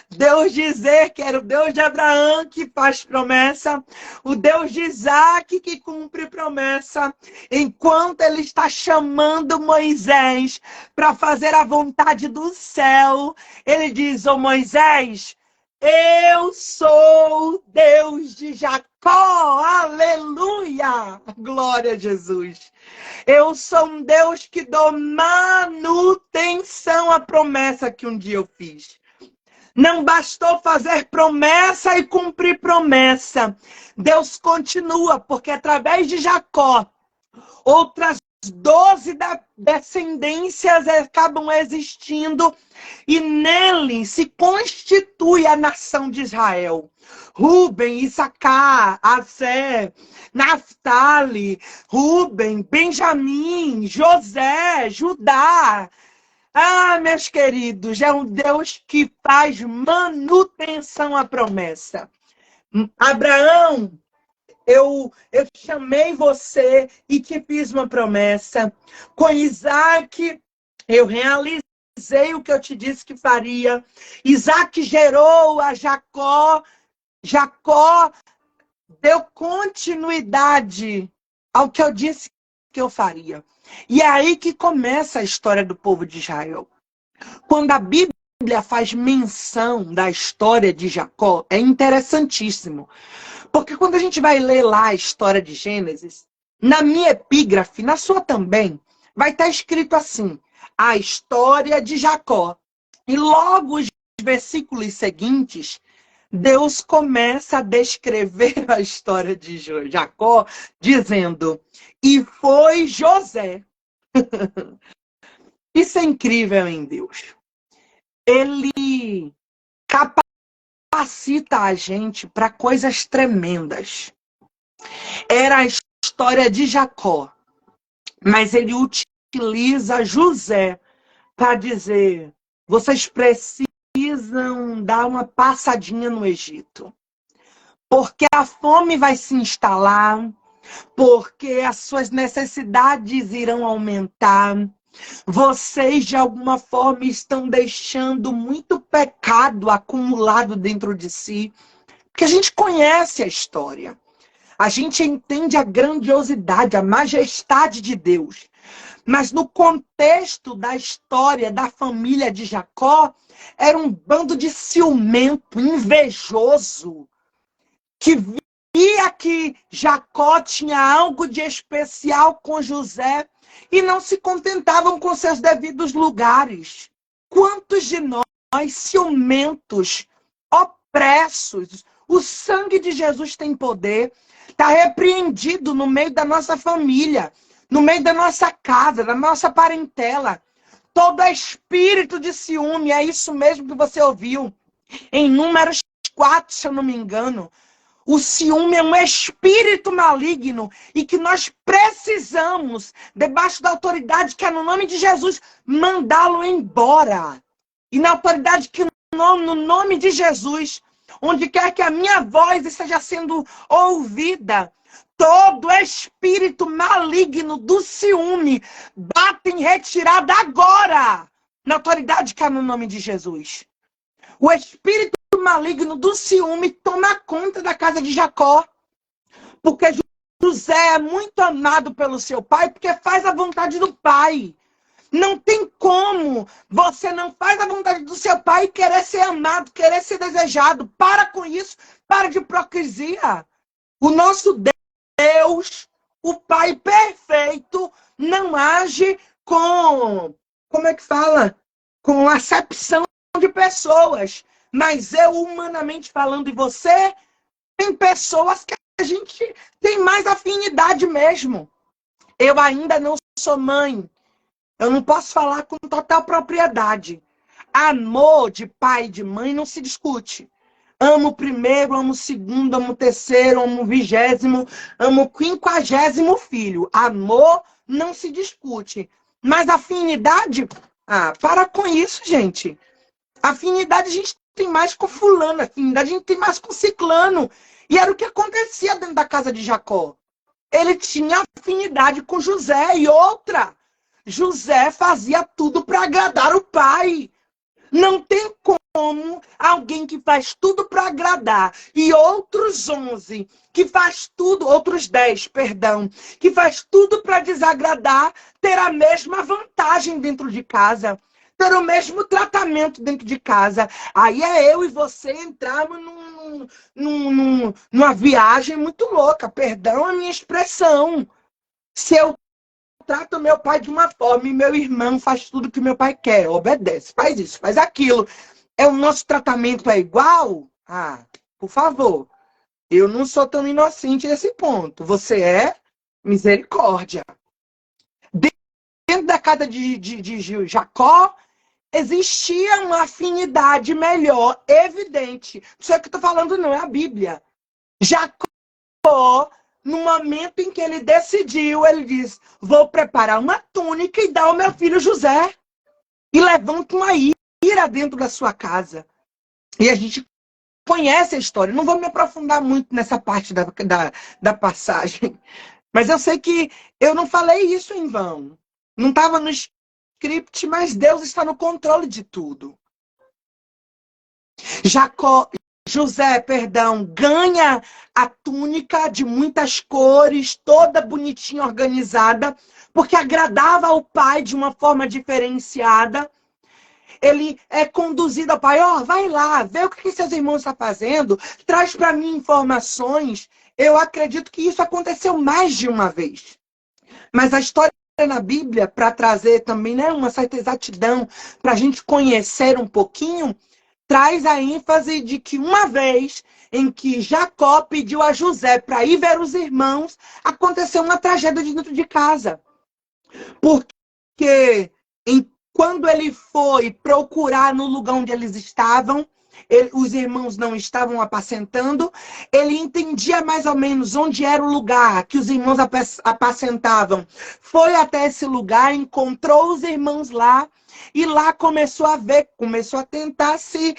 Deus dizer que era o Deus de Abraão que faz promessa, o Deus de Isaac que cumpre promessa, enquanto ele está chamando Moisés para fazer a vontade do céu, ele diz: ô Moisés, eu sou Deus de Jacó, aleluia, glória a Jesus. Eu sou um Deus que dou manutenção à promessa que um dia eu fiz. Não bastou fazer promessa e cumprir promessa. Deus continua, porque através de Jacó, outras 12 descendências acabam existindo e nele se constitui a nação de Israel. Ruben, Issacar, Assé, Naftali, Ruben, Benjamim, José, Judá. Ah, meus queridos, é um Deus que faz manutenção à promessa. Abraão, eu chamei você e te fiz uma promessa. Com Isaac, eu realizei o que eu te disse que faria. Isaac gerou a Jacó. Jacó deu continuidade ao que eu disse que eu faria. E é aí que começa a história do povo de Israel. Quando a Bíblia faz menção da história de Jacó, é interessantíssimo. Porque quando a gente vai ler lá a história de Gênesis, na minha epígrafe, na sua também, vai estar escrito assim: a história de Jacó. E logo os versículos seguintes, Deus começa a descrever a história de Jacó, dizendo: e foi José. Isso é incrível em Deus. Ele capacita a gente para coisas tremendas. Era a história de Jacó, mas ele utiliza José para dizer: vocês precisam dar uma passadinha no Egito, porque a fome vai se instalar, porque as suas necessidades irão aumentar. Vocês, de alguma forma, estão deixando muito pecado acumulado dentro de si. Porque a gente conhece a história. A gente entende a grandiosidade, a majestade de Deus. Mas no contexto da história da família de Jacó, era um bando de ciumento, invejoso, que via que Jacó tinha algo de especial com José e não se contentavam com seus devidos lugares. Quantos de nós, ciumentos, opressos, o sangue de Jesus tem poder, está repreendido no meio da nossa família, no meio da nossa casa, da nossa parentela. Todo espírito de ciúme, é isso mesmo que você ouviu em Números 4, se eu não me engano. O ciúme é um espírito maligno e que nós precisamos, debaixo da autoridade que é no nome de Jesus, mandá-lo embora. E na autoridade que no nome de Jesus, onde quer que a minha voz esteja sendo ouvida, todo espírito maligno do ciúme bate em retirada agora, na autoridade que é no nome de Jesus. O espírito maligno do ciúme toma conta da casa de Jacó, porque José é muito amado pelo seu pai, porque faz a vontade do pai. Não tem como você não faz a vontade do seu pai e querer ser amado, querer ser desejado. Para com isso, para de hipocrisia. O nosso Deus, o Pai perfeito, não age com, como é que fala? Com acepção de pessoas, mas eu, humanamente falando, e você, tem pessoas que a gente tem mais afinidade mesmo. Eu ainda não sou mãe. Eu não posso falar com total propriedade. Amor de pai e de mãe não se discute. Amo o primeiro, amo o segundo, amo o terceiro, amo o 20º, amo o 50º filho. Amor não se discute. Mas afinidade? Para com isso, gente. Afinidade a gente tem mais com fulano, afinidade a gente tem mais com ciclano. E era o que acontecia dentro da casa de Jacó. Ele tinha afinidade com José. E outra, José fazia tudo para agradar o pai. Não tem como alguém que faz tudo para agradar e outros 11 que faz tudo, outros 10, perdão, que faz tudo para desagradar, ter a mesma vantagem dentro de casa, ter o mesmo tratamento dentro de casa. Aí é eu e você entrarmos numa viagem muito louca, perdão a minha expressão. Se eu trato meu pai de uma forma e meu irmão faz tudo que meu pai quer, obedece, faz isso, faz aquilo. O nosso tratamento é igual? Por favor. Eu não sou tão inocente nesse ponto. Você é? Misericórdia. Dentro da casa de Jacó, existia uma afinidade melhor, evidente. Não sei o que eu estou falando, não, é a Bíblia. Jacó, no momento em que ele decidiu, ele diz: vou preparar uma túnica e dar ao meu filho José. E levanta uma ira dentro da sua casa. E a gente conhece a história. Não vou me aprofundar muito nessa parte da passagem. Mas eu sei que eu não falei isso em vão. Não estava no script, mas Deus está no controle de tudo. José, ganha a túnica de muitas cores, toda bonitinha, organizada, porque agradava ao pai de uma forma diferenciada. Ele é conduzido ao pai: vai lá, vê o que seus irmãos estão fazendo, traz para mim informações. Eu acredito que isso aconteceu mais de uma vez. Mas a história na Bíblia, para trazer também, né, uma certa exatidão, para a gente conhecer um pouquinho, traz a ênfase de que uma vez em que Jacó pediu a José para ir ver os irmãos, aconteceu uma tragédia dentro de casa. Porque quando ele foi procurar no lugar onde eles estavam, os irmãos não estavam apacentando, ele entendia mais ou menos onde era o lugar que os irmãos apacentavam. Foi até esse lugar, encontrou os irmãos lá, e lá começou a ver, começou a tentar se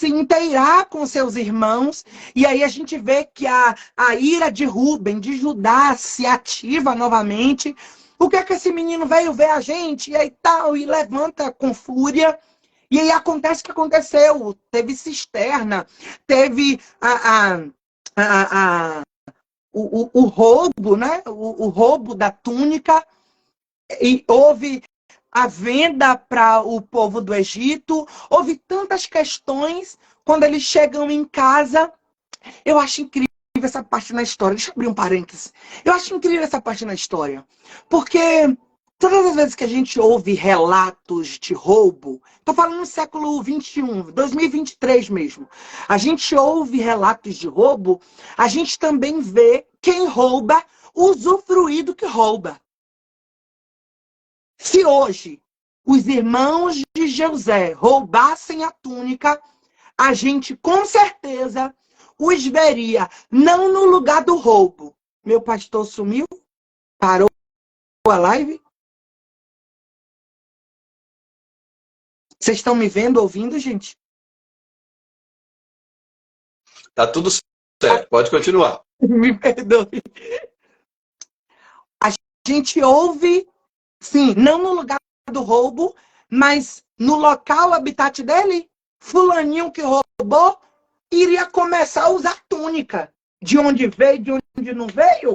inteirar com seus irmãos. E aí a gente vê que a ira de Rúben, de Judá, se ativa novamente. O que é que esse menino veio ver a gente? E aí tal, e levanta com fúria. E aí acontece o que aconteceu. Teve cisterna, teve o roubo, né? O roubo da túnica. E houve a venda para o povo do Egito. Houve tantas questões. Quando eles chegam em casa, eu acho incrível essa parte na história. Deixa eu abrir um parênteses. Eu acho incrível essa parte na história. Porque todas as vezes que a gente ouve relatos de roubo, estou falando no século XXI, 2023 mesmo, a gente ouve relatos de roubo, a gente também vê quem rouba usufruir do que rouba. Se hoje os irmãos de José roubassem a túnica, a gente com certeza os veria não no lugar do roubo. Meu pastor sumiu? Parou a live? Vocês estão me vendo, ouvindo, gente? Tá tudo certo, pode continuar. Me perdoe. A gente ouve, sim, não no lugar do roubo, mas no local, o habitat dele, fulaninho que roubou, iria começar a usar túnica. De onde veio, de onde não veio,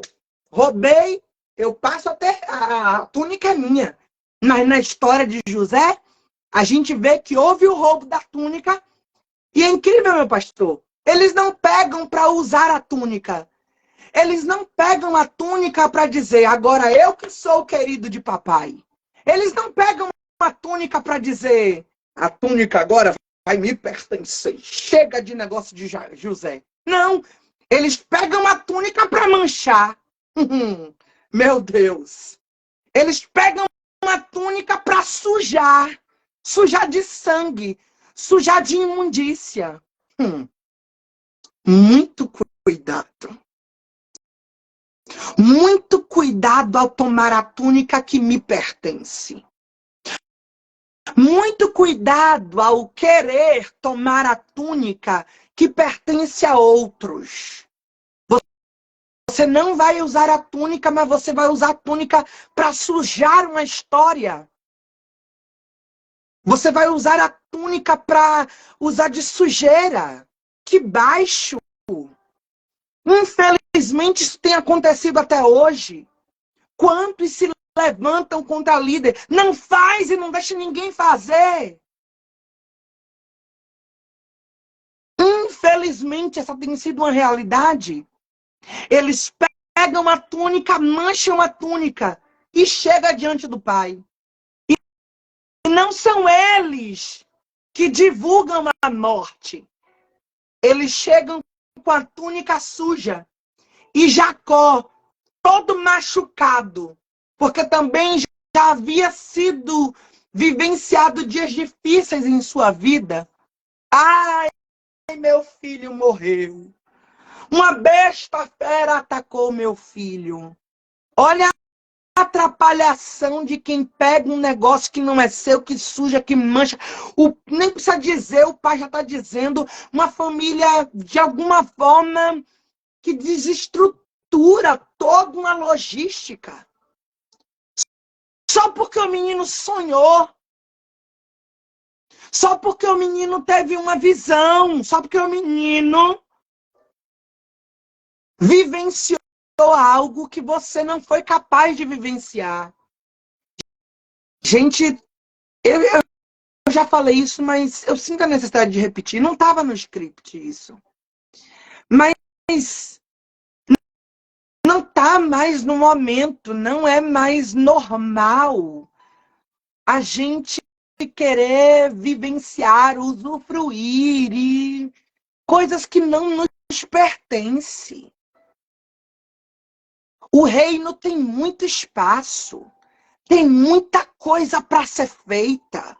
roubei, eu passo até a túnica é minha. Mas na história de José, a gente vê que houve o roubo da túnica. E é incrível, meu pastor. Eles não pegam para usar a túnica. Eles não pegam a túnica para dizer: agora eu que sou o querido de papai. Eles não pegam a túnica para dizer: a túnica agora vai me pertencer. Chega de negócio de José. Não, eles pegam a túnica para manchar. Meu Deus. Eles pegam uma túnica para sujar. Sujar de sangue. Sujar de imundícia. Muito cuidado. Muito cuidado ao tomar a túnica que me pertence. Muito cuidado ao querer tomar a túnica que pertence a outros. Você não vai usar a túnica, mas você vai usar a túnica para sujar uma história. Você vai usar a túnica para usar de sujeira. Que baixo! Infelizmente, isso tem acontecido até hoje. Quantos se levantam contra a líder? Não faz e não deixa ninguém fazer. Infelizmente, essa tem sido uma realidade. Eles pegam a túnica, mancham a túnica e chegam diante do Pai. E não são eles que divulgam a morte. Eles chegam com a túnica suja. E Jacó, todo machucado, porque também já havia sido vivenciado dias difíceis em sua vida. Ai, meu filho morreu. Uma besta fera atacou meu filho. Olha a atrapalhação de quem pega um negócio que não é seu, que suja, que mancha. Nem precisa dizer, o pai já está dizendo. Uma família, de alguma forma, que desestrutura toda uma logística. Só porque o menino sonhou. Só porque o menino teve uma visão. Só porque o menino vivenciou algo que você não foi capaz de vivenciar. Gente, eu já falei isso, mas eu sinto a necessidade de repetir. Não estava no script isso. Mas não está mais no momento, não é mais normal a gente querer vivenciar, usufruir e coisas que não nos pertencem. O reino tem muito espaço, tem muita coisa para ser feita.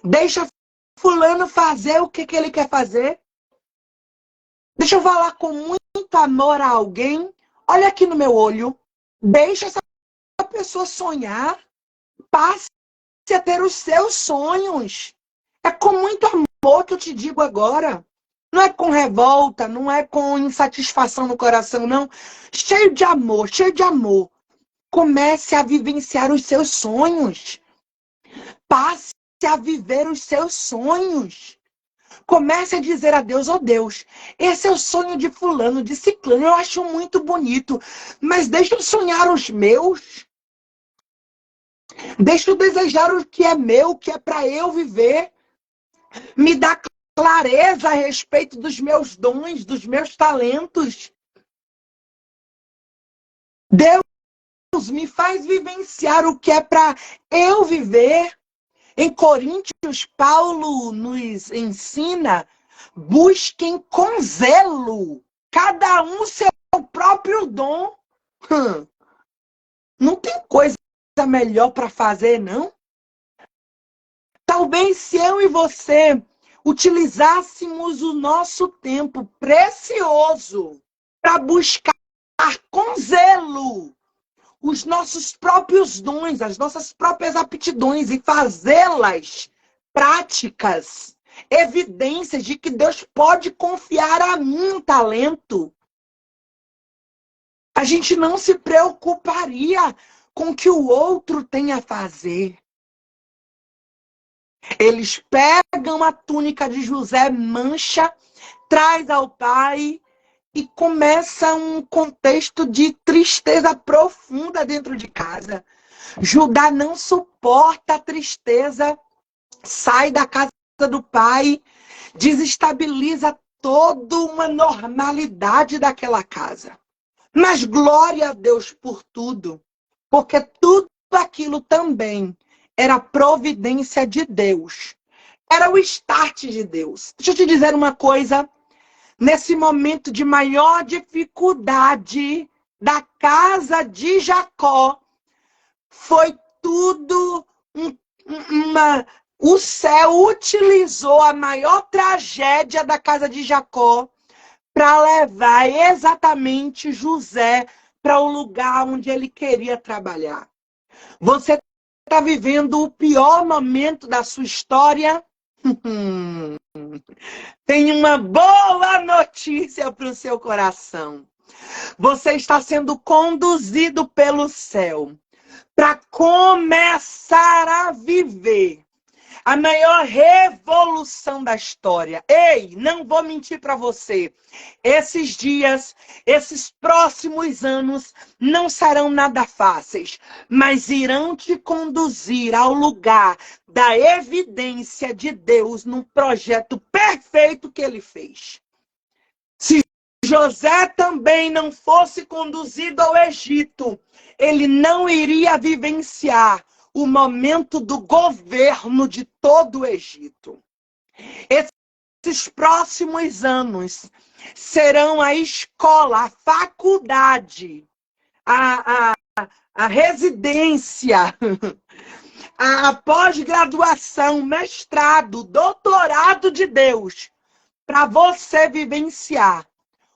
Deixa fulano fazer o que ele quer fazer. Deixa eu falar com muito amor a alguém. Olha aqui no meu olho. Deixa essa pessoa sonhar. Passe a ter os seus sonhos. É com muito amor que eu te digo agora. Não é com revolta, não é com insatisfação no coração, não. Cheio de amor, cheio de amor. Comece a vivenciar os seus sonhos. Passe a viver os seus sonhos. Comece a dizer a Deus, oh Deus, esse é o sonho de fulano, de ciclano, eu acho muito bonito, mas deixa eu sonhar os meus. Deixa eu desejar o que é meu, o que é para eu viver. Me dá clareza a respeito dos meus dons, dos meus talentos. Deus me faz vivenciar o que é para eu viver. Em Coríntios, Paulo nos ensina, busquem com zelo, cada um seu próprio dom. Não tem coisa melhor para fazer, não? Talvez se eu e você utilizássemos o nosso tempo precioso para buscar com zelo os nossos próprios dons, as nossas próprias aptidões e fazê-las práticas, evidências de que Deus pode confiar a mim um talento. A gente não se preocuparia com o que o outro tem a fazer. Eles pegam a túnica de José, mancha, traz ao pai e começa um contexto de tristeza profunda dentro de casa. Judá não suporta a tristeza, sai da casa do pai, desestabiliza toda uma normalidade daquela casa. Mas glória a Deus por tudo, porque tudo aquilo também era providência de Deus. Era o start de Deus. Deixa eu te dizer uma coisa. Nesse momento de maior dificuldade da casa de Jacó, foi tudo o céu utilizou a maior tragédia da casa de Jacó para levar exatamente José para o lugar onde ele queria trabalhar. Você está vivendo o pior momento da sua história? Tem uma boa notícia para o seu coração. Você está sendo conduzido pelo céu para começar a viver a maior revolução da história. Ei, não vou mentir para você. Esses dias, esses próximos anos não serão nada fáceis, mas irão te conduzir ao lugar da evidência de Deus no projeto perfeito que ele fez. Se José também não fosse conduzido ao Egito, ele não iria vivenciar o momento do governo de todo o Egito. Esses próximos anos serão a escola, a faculdade, a residência, a pós-graduação, mestrado, doutorado de Deus, para você vivenciar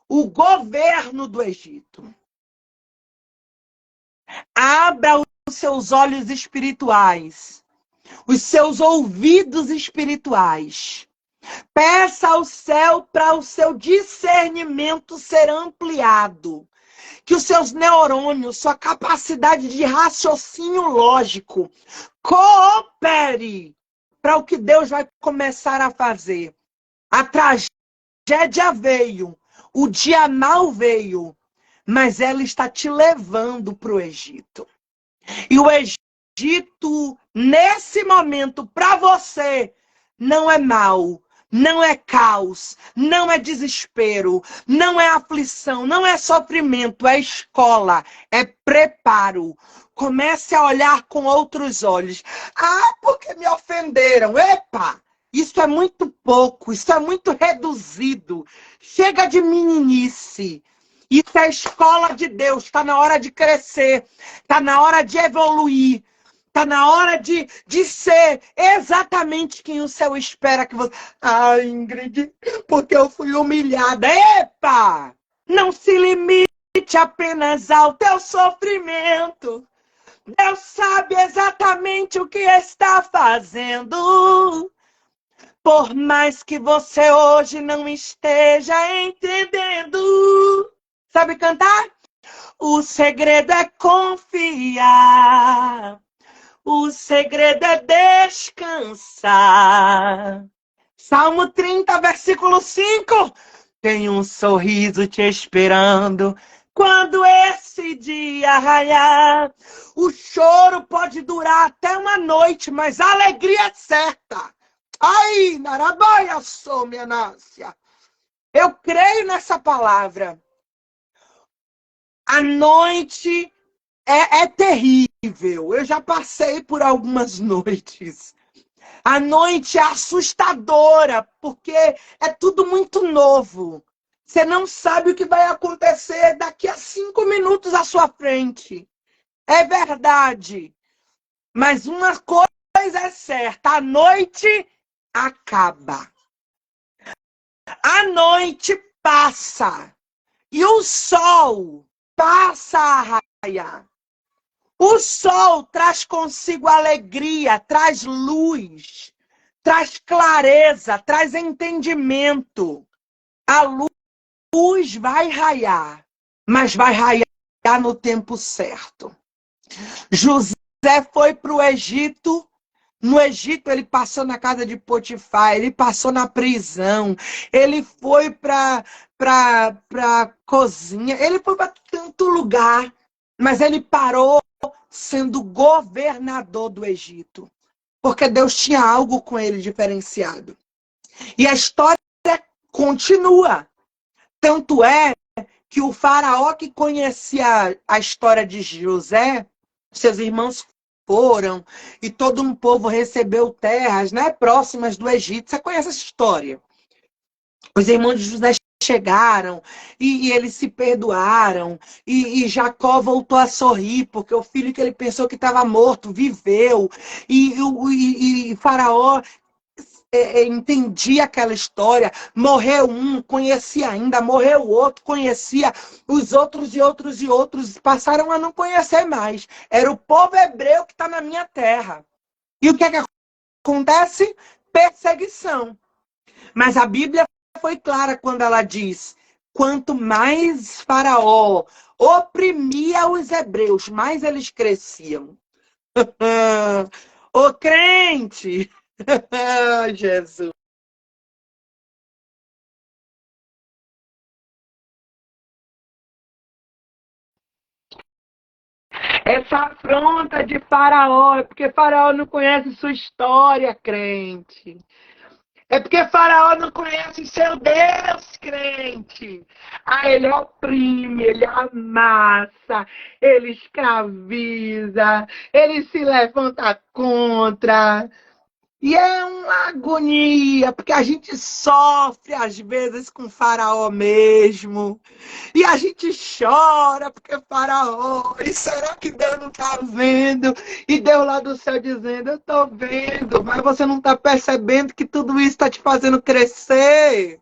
o governo do Egito. Abra os seus olhos espirituais, os seus ouvidos espirituais. Peça ao céu para o seu discernimento ser ampliado. Que os seus neurônios, sua capacidade de raciocínio lógico, coopere para o que Deus vai começar a fazer. A tragédia veio, o dia mau veio, mas ela está te levando para o Egito. E o Egito, nesse momento, para você, não é mal, não é caos, não é desespero, não é aflição, não é sofrimento, é escola, é preparo. Comece a olhar com outros olhos. Ah, porque me ofenderam. Epa! Isso é muito pouco, isso é muito reduzido. Chega de meninice. Isso é escola de Deus. Está na hora de crescer. Está na hora de evoluir. Está na hora de ser exatamente quem o céu espera que você... Ah, Ingrid, porque eu fui humilhada. Epa! Não se limite apenas ao teu sofrimento. Deus sabe exatamente o que está fazendo. Por mais que você hoje não esteja entendendo. Sabe cantar? O segredo é confiar. O segredo é descansar. Salmo 30, versículo 5. Tem um sorriso te esperando quando esse dia raiar. O choro pode durar até uma noite, mas a alegria é certa. Ai, narabaia, sou minha nácia. Eu creio nessa palavra. A noite é terrível. Eu já passei por algumas noites. A noite é assustadora, porque é tudo muito novo. Você não sabe o que vai acontecer daqui a 5 minutos à sua frente. É verdade. Mas uma coisa é certa. A noite acaba. A noite passa. E o sol passa a raiar. O sol traz consigo alegria, traz luz, traz clareza, traz entendimento. A luz vai raiar, mas vai raiar no tempo certo. José foi para o Egito. No Egito, ele passou na casa de Potifar, ele passou na prisão, ele foi para cozinha, ele foi para tanto lugar, mas ele parou sendo governador do Egito, porque Deus tinha algo com ele diferenciado. E a história continua. Tanto é que o faraó que conhecia a história de José, seus irmãos foram e todo um povo recebeu terras, né, próximas do Egito. Você conhece essa história? Os irmãos de José chegaram e eles se perdoaram. E Jacó voltou a sorrir, porque o filho que ele pensou que estava morto viveu. E Faraó entendia aquela história. Morreu um, conhecia ainda. Morreu o outro, conhecia os outros e outros e outros. Passaram a não conhecer mais. Era o povo hebreu que está na minha terra. E o que é que acontece? Perseguição. Mas a Bíblia foi clara quando ela diz: quanto mais Faraó oprimia os hebreus, mais eles cresciam. Ô crente! Jesus! Essa afronta de Faraó é porque Faraó não conhece sua história, crente. É porque Faraó não conhece seu Deus, crente. Ah, ele oprime, ele amassa, ele escraviza, ele se levanta contra. E é uma agonia, porque a gente sofre às vezes com Faraó mesmo. E a gente chora porque Faraó, e será que Deus não está vendo? E Deus lá do céu dizendo: eu estou vendo, mas você não está percebendo que tudo isso está te fazendo crescer.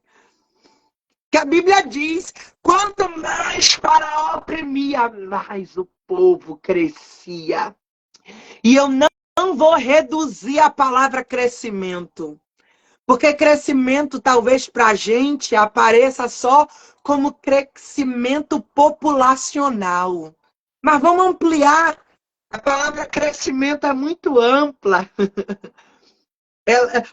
Que a Bíblia diz: quanto mais Faraó oprimia, mais o povo crescia. E eu não vou reduzir a palavra crescimento. Porque crescimento, talvez para a gente, apareça só como crescimento populacional. Mas vamos ampliar. A palavra crescimento é muito ampla.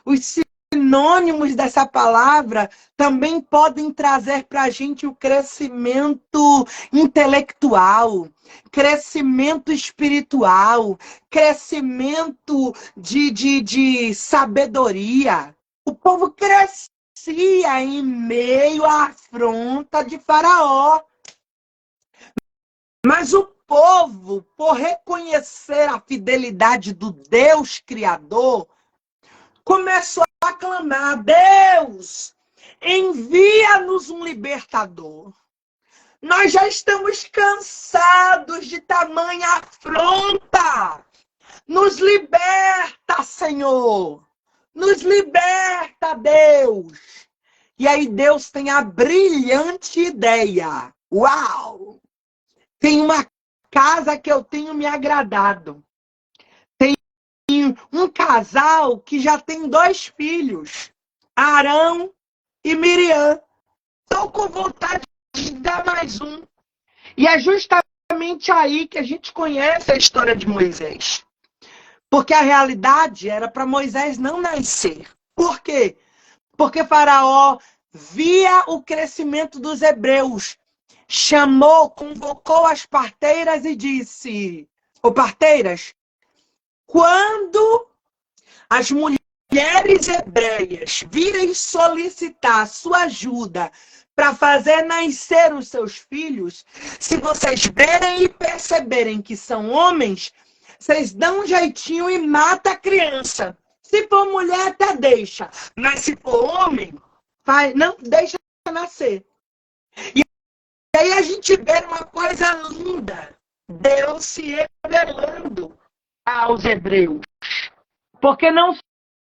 Os sinônimos dessa palavra também podem trazer para a gente o crescimento intelectual, crescimento espiritual, crescimento de sabedoria. O povo crescia em meio à afronta de Faraó. Mas o povo, por reconhecer a fidelidade do Deus Criador, começou a clamar: Deus, envia-nos um libertador. Nós já estamos cansados de tamanha afronta. Nos liberta, Senhor. Nos liberta, Deus. E aí Deus tem a brilhante ideia. Uau! Tem uma casa que eu tenho me agradado. Tem um casal que já tem 2 filhos. Arão e Miriam. Estou com vontade de dar mais um. E é justamente aí que a gente conhece a história de Moisés. Porque a realidade era para Moisés não nascer. Por quê? Porque Faraó via o crescimento dos hebreus. Chamou, convocou as parteiras e disse: ô parteiras, quando as mulheres hebreias virem solicitar sua ajuda para fazer nascer os seus filhos, se vocês verem e perceberem que são homens, vocês dão um jeitinho e mata a criança. Se for mulher, até deixa. Mas se for homem, não deixa nascer. E aí a gente vê uma coisa linda. Deus se revelando aos hebreus. Porque não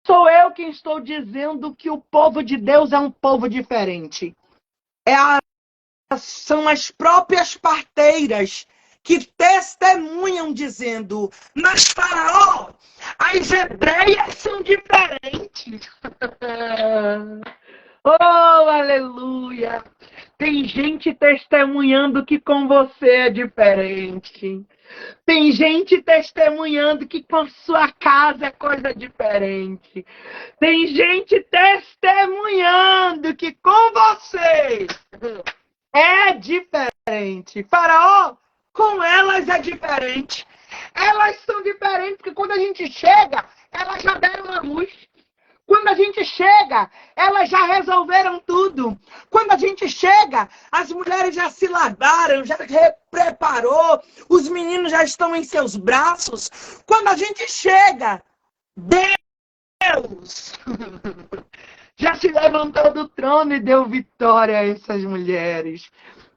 sou eu quem estou dizendo que o povo de Deus é um povo diferente. São as próprias parteiras que testemunham dizendo: mas Faraó, as hebreias são diferentes. Oh, aleluia! Tem gente testemunhando que com você é diferente. Tem gente testemunhando que com sua casa é coisa diferente. Tem gente testemunhando que com você é diferente. Faraó, com elas é diferente. Elas são diferentes porque quando a gente chega, elas já deram a luz. Quando a gente chega, elas já resolveram tudo. Quando a gente chega, as mulheres já se lavaram, já preparou, os meninos já estão em seus braços. Quando a gente chega, Deus já se levantou do trono e deu vitória a essas mulheres,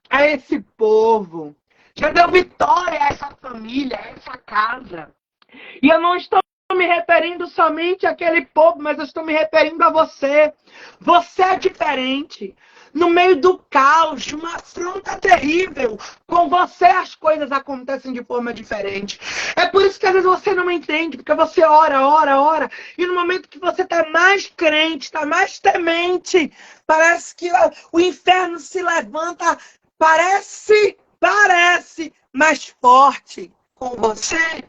a esse povo. Já deu vitória a essa família, a essa casa. E eu não estou me referindo somente àquele povo, mas eu estou me referindo a você. Você é diferente. No meio do caos, de uma afronta terrível, com você as coisas acontecem de forma diferente. É por isso que às vezes você não entende, porque você ora, e no momento que você está mais crente, está mais temente, parece que o inferno se levanta, parece mais forte com você.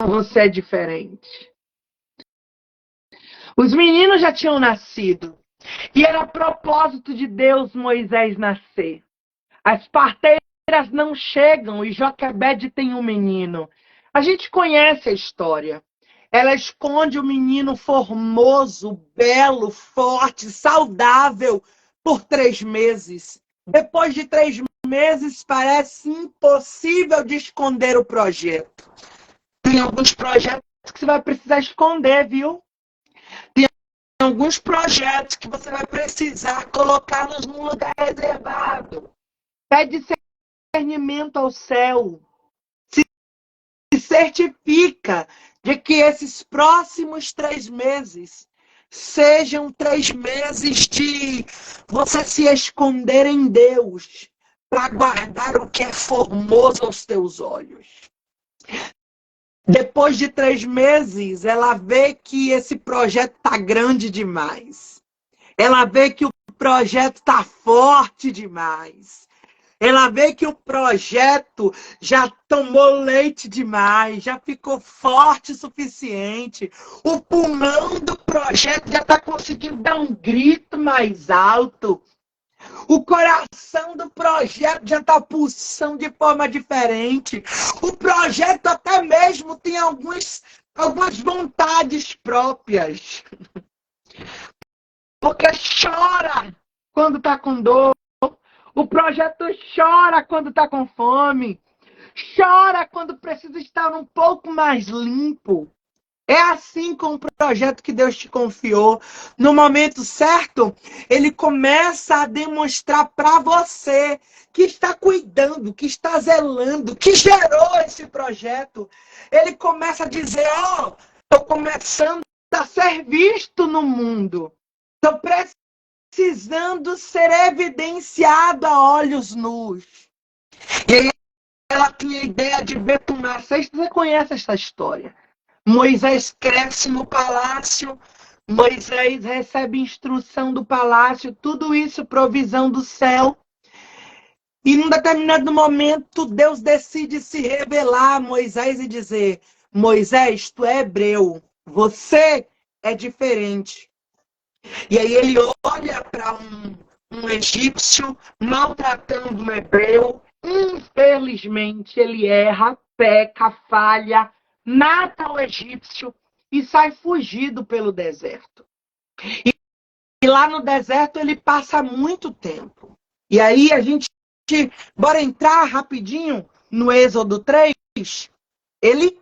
Você é diferente. Os meninos já tinham nascido. E era propósito de Deus Moisés nascer. As parteiras não chegam e Joquebede tem um menino. A gente conhece a história. Ela esconde o menino formoso, belo, forte, saudável por 3 meses. Depois de 3 meses, parece impossível de esconder o projeto. Tem alguns projetos que você vai precisar esconder, viu? Tem alguns projetos que você vai precisar colocá-los num lugar reservado. Pede discernimento ao céu. Se certifica de que esses próximos 3 meses sejam 3 meses de você se esconder em Deus para guardar o que é formoso aos teus olhos. Depois de 3 meses, ela vê que esse projeto está grande demais. Ela vê que o projeto está forte demais. Ela vê que o projeto já tomou leite demais, já ficou forte o suficiente. O pulmão do projeto já está conseguindo dar um grito mais alto. O coração do projeto já está pulsando de forma diferente. O projeto até mesmo tem algumas vontades próprias. Porque chora quando está com dor. O projeto chora quando está com fome. Chora quando precisa estar um pouco mais limpo. É assim com o projeto que Deus te confiou. No momento certo, ele começa a demonstrar para você que está cuidando, que está zelando, que gerou esse projeto. Ele começa a dizer, estou começando a ser visto no mundo. Estou precisando ser evidenciado a olhos nus. E aí ela tinha a ideia de ver fumaça. Você conhece essa história? Moisés cresce no palácio, Moisés recebe instrução do palácio, tudo isso provisão do céu. E num determinado momento, Deus decide se revelar a Moisés e dizer, Moisés, tu é hebreu, você é diferente. E aí ele olha para um egípcio maltratando um hebreu, infelizmente ele erra, peca, falha, mata o egípcio e sai fugido pelo deserto. E lá no deserto ele passa muito tempo. E aí a gente, bora entrar rapidinho no Êxodo 3, ele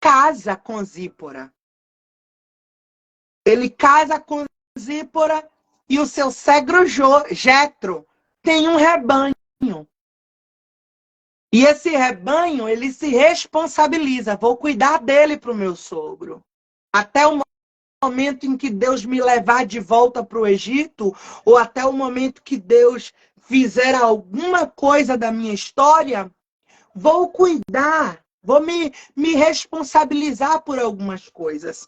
casa com Zípora. Ele casa com Zípora e o seu sogro Jetro tem um rebanho. E esse rebanho, ele se responsabiliza. Vou cuidar dele para o meu sogro. Até o momento em que Deus me levar de volta para o Egito, ou até o momento que Deus fizer alguma coisa da minha história, vou cuidar, vou me responsabilizar por algumas coisas.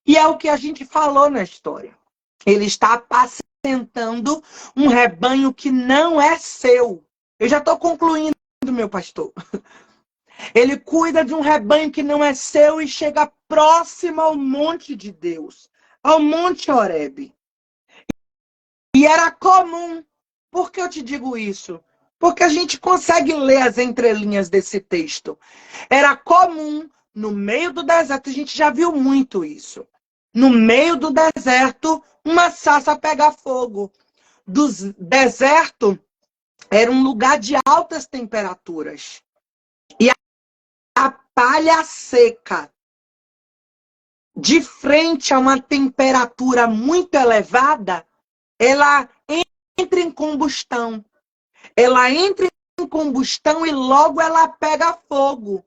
E é o que a gente falou na história. Ele está apacentando um rebanho que não é seu. Eu já estou concluindo, meu pastor. Ele cuida de um rebanho que não é seu e chega próximo ao monte de Deus, ao monte Horebe. E era comum. Por que eu te digo isso? Porque a gente consegue ler as entrelinhas desse texto. Era comum, no meio do deserto, a gente já viu muito isso. no meio do deserto, uma sarça pegar fogo. Do deserto era um lugar de altas temperaturas. E a palha seca, de frente a uma temperatura muito elevada, ela entra em combustão. Ela entra em combustão e logo ela pega fogo.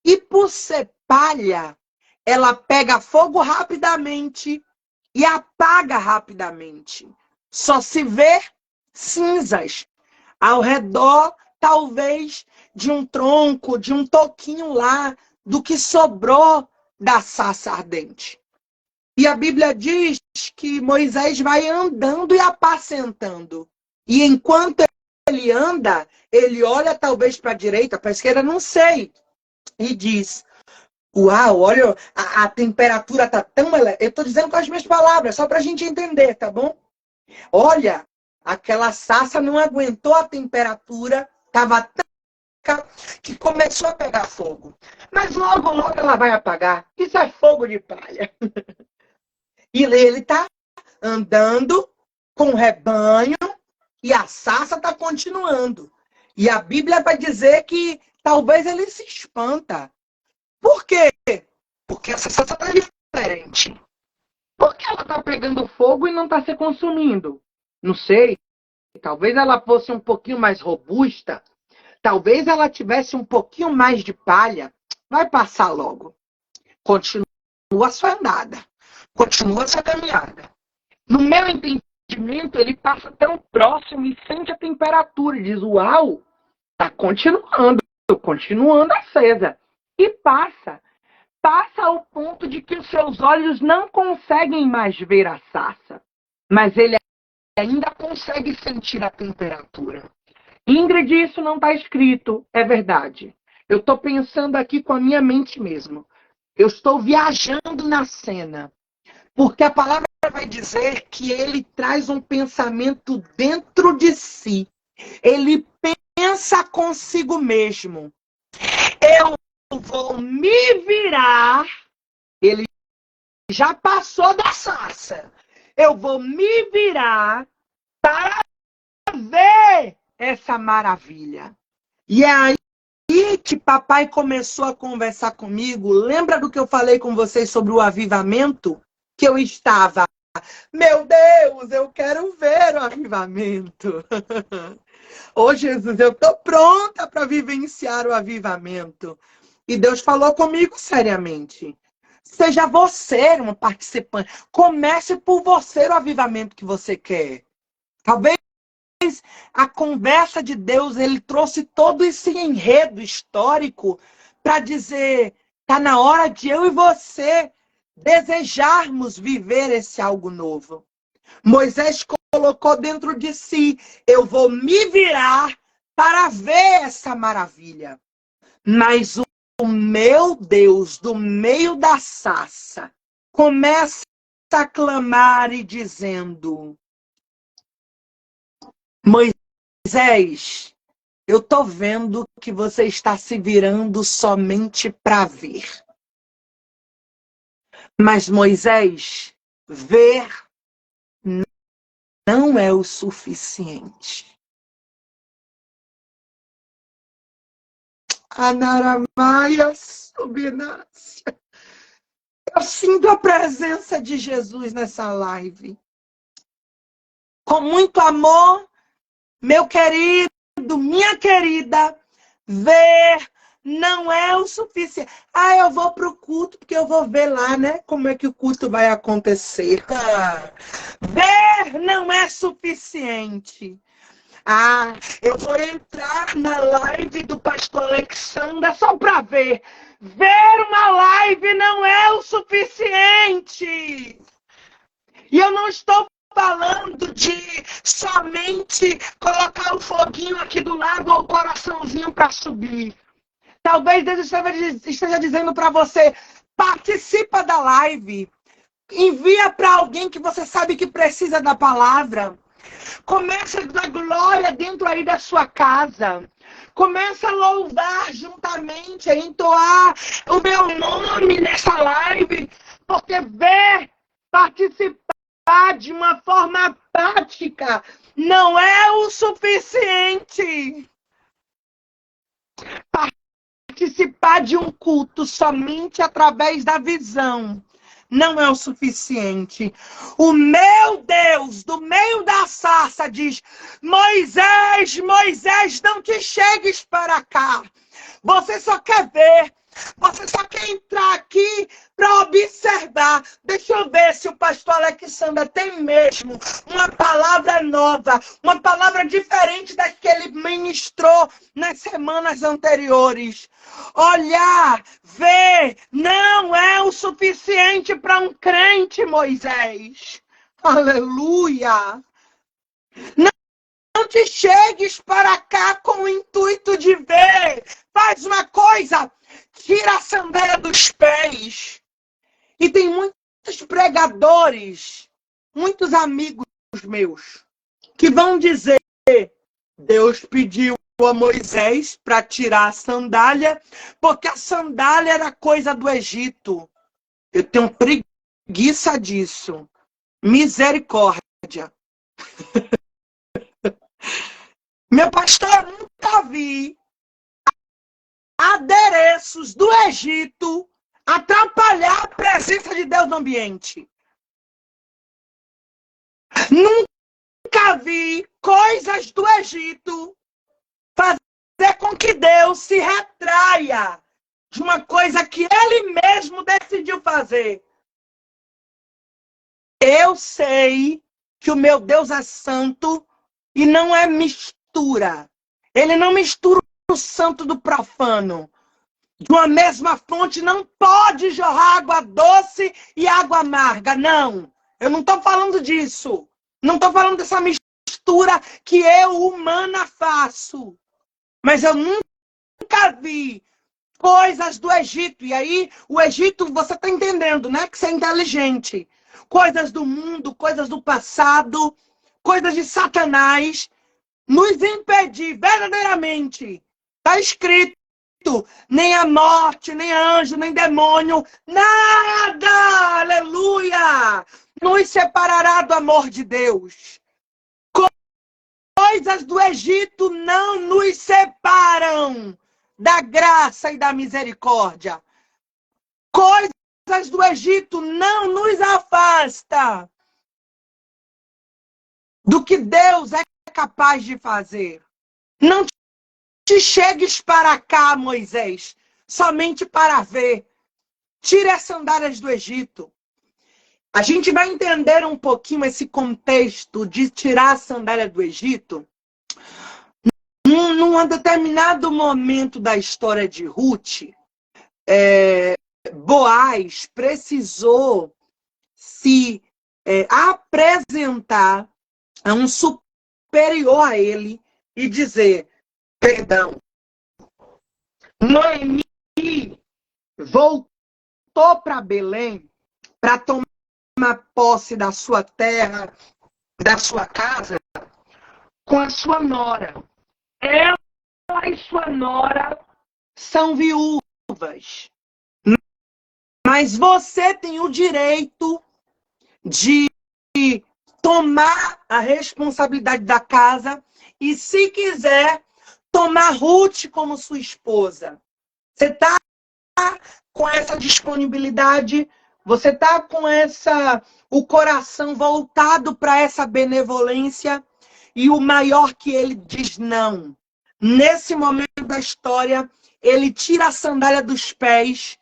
E por ser palha, ela pega fogo rapidamente e apaga rapidamente. Só se vê cinzas ao redor, talvez, de um tronco, de um toquinho lá, do que sobrou da sarça ardente. E a Bíblia diz que Moisés vai andando e apacentando. E enquanto ele anda, ele olha talvez para a direita, para a esquerda, não sei. E diz, uau, olha, a temperatura está tão... Eu estou dizendo com as minhas palavras, só para a gente entender, tá bom? Olha, aquela sarça não aguentou a temperatura, estava tão que começou a pegar fogo. Mas logo, logo ela vai apagar. Isso é fogo de palha. E ele está andando com o rebanho e a sarça está continuando. E a Bíblia vai dizer que talvez ele se espanta. Por quê? Porque essa sarça está diferente. Por que ela está pegando fogo e não está se consumindo? Não sei. Talvez ela fosse um pouquinho mais robusta. Talvez ela tivesse um pouquinho mais de palha. Vai passar logo. Continua a sua andada. Continua a sua caminhada. No meu entendimento, ele passa tão próximo e sente a temperatura. E diz, uau, está continuando acesa. E passa ao ponto de que os seus olhos não conseguem mais ver a sarça. Mas ele ainda consegue sentir a temperatura. Ingrid, isso não está escrito, é verdade. Eu estou pensando aqui com a minha mente mesmo. Eu estou viajando na cena. Porque a palavra vai dizer que ele traz um pensamento dentro de si. Ele pensa consigo mesmo. Eu vou me virar. Ele já passou da sarça. Eu vou me virar para ver essa maravilha. E é aí que papai começou a conversar comigo. Lembra do que eu falei com vocês sobre o avivamento? Que eu estava, meu Deus, eu quero ver o avivamento. Ô Jesus, eu estou pronta para vivenciar o avivamento. E Deus falou comigo seriamente. Seja você uma participante. Comece por você o avivamento que você quer. Talvez a conversa de Deus, ele trouxe todo esse enredo histórico para dizer, está na hora de eu e você desejarmos viver esse algo novo. Moisés colocou dentro de si, eu vou me virar para ver essa maravilha. Mas o meu Deus, do meio da sarça, começa a clamar e dizendo, Moisés, eu estou vendo que você está se virando somente para ver. Mas Moisés, ver não é o suficiente. Anaramaia Subinácia. Eu sinto a presença de Jesus nessa live. Com muito amor, meu querido, minha querida, ver não é o suficiente. Ah, eu vou para o culto, porque eu vou ver lá, né? Como é que o culto vai acontecer. Ver não é suficiente. Ah, eu vou entrar na live do pastor Alexandre só para ver. Ver uma live não é o suficiente. E eu não estou falando de somente colocar o foguinho aqui do lado ou o coraçãozinho para subir. Talvez Deus esteja dizendo para você, participa da live. Envia para alguém que você sabe que precisa da palavra. Começa a dar glória dentro aí da sua casa. Começa a louvar juntamente, a entoar o meu nome nessa live. Porque ver de uma forma prática não é o suficiente. Participar de um culto somente através da visão não é o suficiente. O meu Deus, do meio da sarça, diz: Moisés, Moisés, não te chegues para cá. Você só quer ver. Você só quer entrar aqui para observar. Deixa eu ver se o pastor Alexandre tem mesmo uma palavra nova, uma palavra diferente da que ele ministrou nas semanas anteriores. Olhar, ver, não é o suficiente para um crente, Moisés. Aleluia! Não te chegues para cá com o intuito de ver. Faz uma coisa, tira a sandália dos pés. E tem muitos pregadores, muitos amigos meus, que vão dizer: Deus pediu a Moisés para tirar a sandália, porque a sandália era coisa do Egito. Eu tenho preguiça disso. Misericórdia. Meu pastor, eu nunca vi adereços do Egito atrapalhar a presença de Deus no ambiente. Nunca vi coisas do Egito fazer com que Deus se retraia de uma coisa que ele mesmo decidiu fazer. Eu sei que o meu Deus é santo e não é mistura. Ele não mistura o santo do profano. De uma mesma fonte não pode jorrar água doce e água amarga. Não, eu não estou falando disso. Não estou falando dessa mistura que eu, humana, faço. Mas eu nunca vi coisas do Egito. E aí, o Egito, você está entendendo, né? Que você é inteligente. Coisas do mundo, coisas do passado, coisas de Satanás, nos impedir verdadeiramente. Está escrito: nem a morte, nem anjo, nem demônio, nada, aleluia, nos separará do amor de Deus. Coisas do Egito não nos separam da graça e da misericórdia. Coisas do Egito não nos afasta do que Deus é capaz de fazer. Não te chegues para cá, Moisés, somente para ver. Tire as sandálias do Egito. A gente vai entender um pouquinho esse contexto de tirar a sandália do Egito num determinado momento da história de Ruth. Boaz precisou se apresentar a um superior a ele e dizer: perdão, Noemi voltou para Belém para tomar posse da sua terra, da sua casa, com a sua nora. Ela e sua nora são viúvas. Mas você tem o direito de tomar a responsabilidade da casa e, se quiser, tomar Ruth como sua esposa. Você está com essa disponibilidade? Você está com o coração voltado para essa benevolência? E o maior que ele diz não. Nesse momento da história, ele tira a sandália dos pés,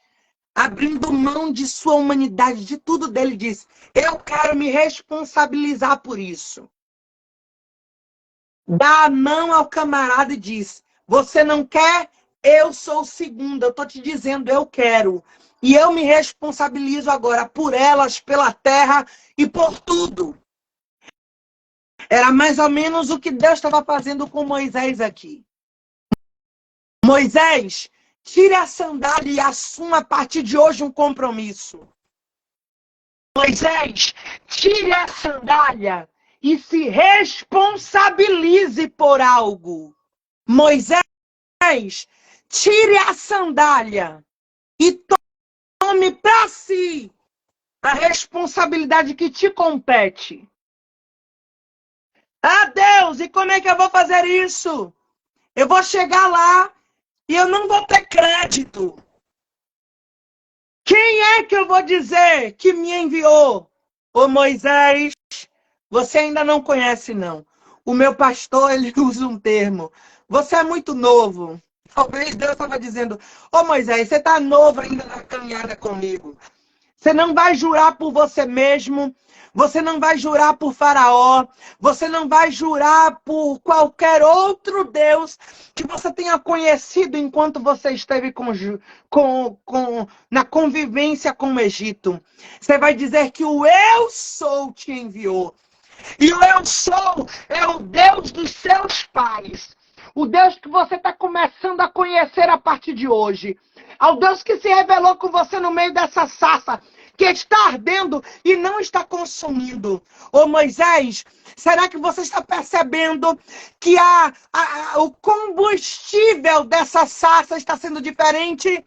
abrindo mão de sua humanidade, de tudo dele, diz: eu quero me responsabilizar por isso. Dá a mão ao camarada e diz: você não quer? Eu sou o segundo, eu estou te dizendo, eu quero. E eu me responsabilizo agora por elas, pela terra e por tudo. Era mais ou menos o que Deus estava fazendo com Moisés aqui. Moisés, tire a sandália e assuma a partir de hoje um compromisso. Moisés, tire a sandália e se responsabilize por algo. Moisés, tire a sandália e tome para si a responsabilidade que te compete. Ah, Deus, e como é que eu vou fazer isso? Eu vou chegar lá e eu não vou ter crédito. Quem é que eu vou dizer que me enviou? Ô Moisés, você ainda não conhece, não. O meu pastor, ele usa um termo. Você é muito novo. Talvez Deus estava dizendo, ô Moisés, você está novo ainda na caminhada comigo. Você não vai jurar por você mesmo. Você não vai jurar por Faraó. Você não vai jurar por qualquer outro Deus que você tenha conhecido enquanto você esteve na convivência com o Egito. Você vai dizer que o Eu Sou te enviou. E o Eu Sou é o Deus dos seus pais. O Deus que você está começando a conhecer a partir de hoje. Ao Deus que se revelou com você no meio dessa sarça, que está ardendo e não está consumindo. Ô Moisés, será que você está percebendo que o combustível dessa sarça está sendo diferente?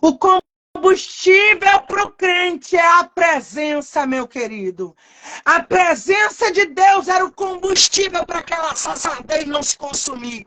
O combustível para o crente é a presença, meu querido. A presença de Deus era o combustível para aquela sarça arder e não se consumir.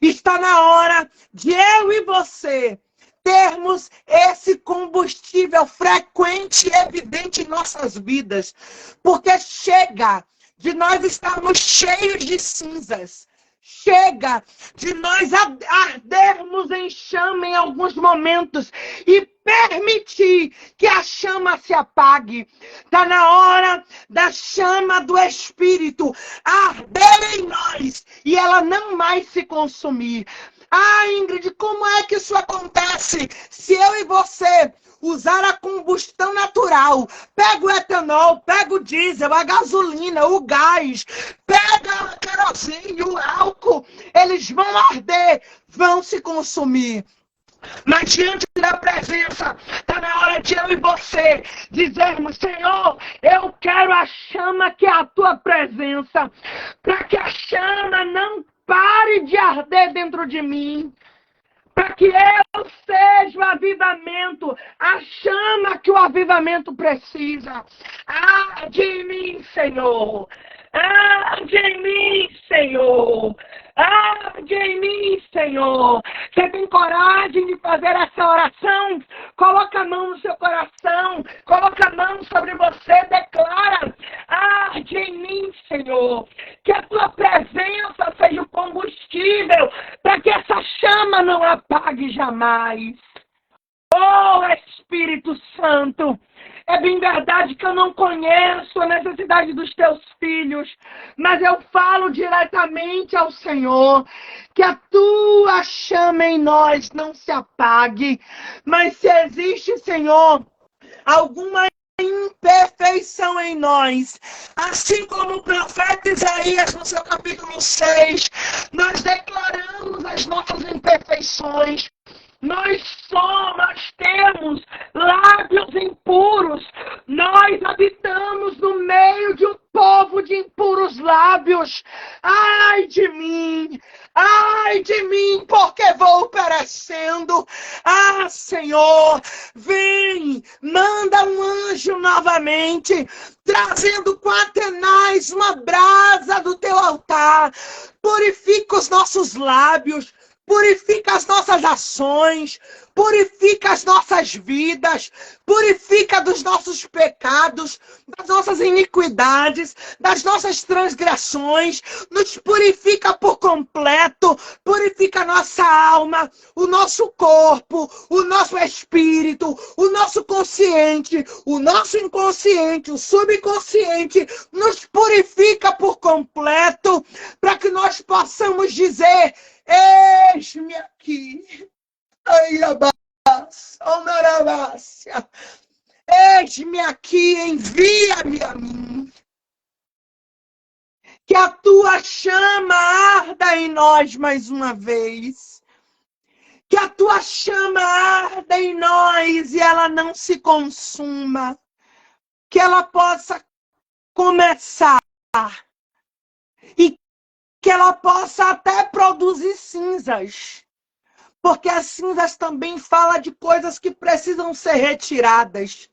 Está na hora de eu e você termos esse combustível frequente e evidente em nossas vidas. Porque chega de nós estarmos cheios de cinzas. Chega de nós ardermos em chama em alguns momentos e permitir que a chama se apague. Está na hora da chama do Espírito arder em nós e ela não mais se consumir. Ah, Ingrid, como é que isso acontece? Se eu e você usar a combustão natural, pega o etanol, pega o diesel, a gasolina, o gás, pega o querosene, o álcool, eles vão arder, vão se consumir. Mas diante da presença, está na hora de eu e você dizermos, Senhor, eu quero a chama que é a tua presença, para que a chama não pare de arder dentro de mim, para que eu seja o avivamento, a chama que o avivamento precisa. Arde em mim, Senhor. Arde em mim, Senhor. Arde em mim, Senhor. Você tem coragem de fazer essa oração? Coloca a mão no seu coração. Coloca a mão sobre você. Declara. Arde em mim, Senhor. Que a tua presença seja o combustível para que essa chama não apague jamais. Oh, Espírito Santo, é bem verdade que eu não conheço a necessidade dos teus filhos, mas eu falo diretamente ao Senhor, que a tua chama em nós não se apague, mas se existe, Senhor, alguma imperfeição em nós, assim como o profeta Isaías no seu capítulo 6, nós declaramos as nossas imperfeições. Nós temos lábios impuros. Nós habitamos no meio de um povo de impuros lábios. Ai de mim, porque vou perecendo. Ah, Senhor, vem, manda um anjo novamente, trazendo com Atenais uma brasa do teu altar. Purifica os nossos lábios. Purifica as nossas ações, purifica as nossas vidas, purifica dos nossos pecados, das nossas iniquidades, das nossas transgressões, nos purifica por completo, purifica a nossa alma, o nosso corpo, o nosso espírito, o nosso consciente, o nosso inconsciente, o subconsciente, nos purifica por completo, para que nós possamos dizer: eis-me aqui. Eis-me aqui, envia-me a mim. Que a tua chama arda em nós mais uma vez. Que a tua chama arda em nós e ela não se consuma. Que ela possa começar. E que ela possa até produzir cinzas. Porque as cinzas também falam de coisas que precisam ser retiradas.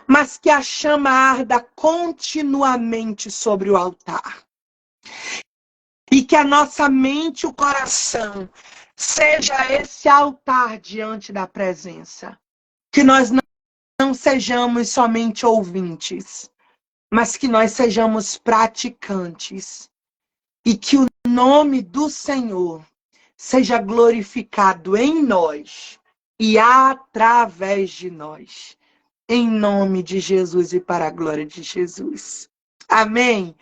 mas que a chama arda continuamente sobre o altar. E que a nossa mente e o coração seja esse altar diante da presença. Que nós não sejamos somente ouvintes, mas que nós sejamos praticantes. E que o nome do Senhor seja glorificado em nós e através de nós. Em nome de Jesus e para a glória de Jesus. Amém?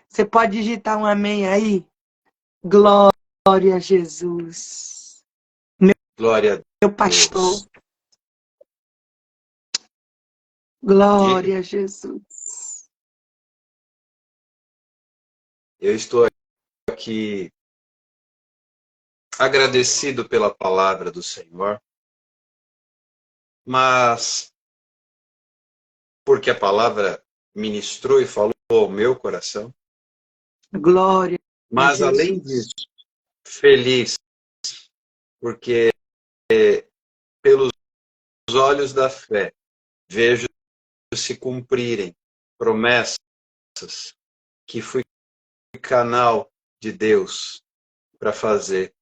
Você pode digitar um amém aí? Glória a Jesus. Glória Meu a pastor. Deus. Glória a Jesus. Eu estou aqui agradecido pela palavra do Senhor, mas porque a palavra ministrou e falou ao meu coração, Glória a mas além Jesus. disso, feliz, porque pelos olhos da fé vejo se cumprirem promessas que fui canal de Deus para fazer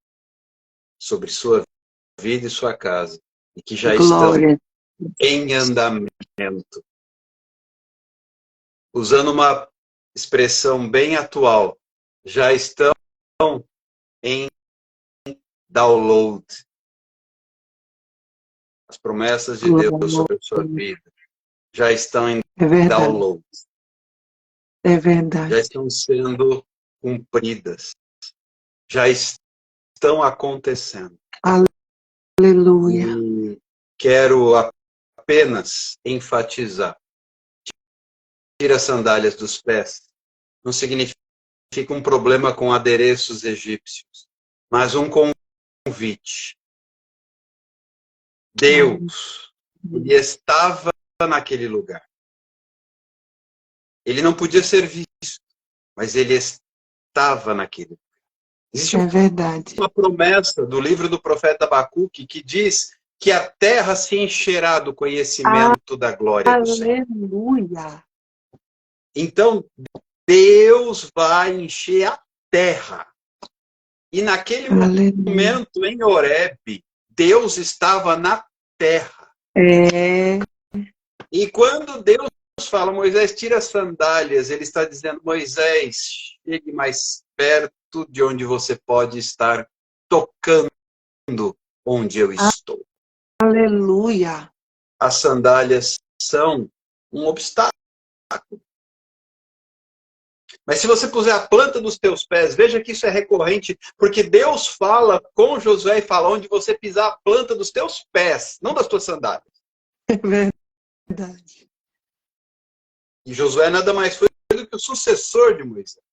sobre sua vida e sua casa, e que já estão Glória. em andamento. Usando uma expressão bem atual, já estão em download. As promessas de Deus sobre a sua vida já estão em É verdade. download. É verdade. Já estão sendo cumpridas. Já estão acontecendo. Aleluia. E quero apenas enfatizar. Tira as sandálias dos pés. Não significa um problema com adereços egípcios, mas um convite. Deus, ele estava naquele lugar. Ele não podia ser visto, mas ele estava naquele lugar. Existe uma promessa do livro do profeta Abacuque que diz que a terra se encherá do conhecimento da glória do Senhor. Aleluia. Então, Deus vai encher a terra. E naquele momento, em Horebe, Deus estava na terra. E quando Deus fala, Moisés, tira as sandálias, ele está dizendo, Moisés, chegue mais perto de onde você pode estar tocando onde eu estou. Aleluia. As sandálias são um obstáculo. Mas se você puser a planta dos teus pés, veja que isso é recorrente, porque Deus fala com Josué e fala onde você pisar a planta dos teus pés, não das tuas sandálias. É verdade. E Josué nada mais foi do que o sucessor de Moisés.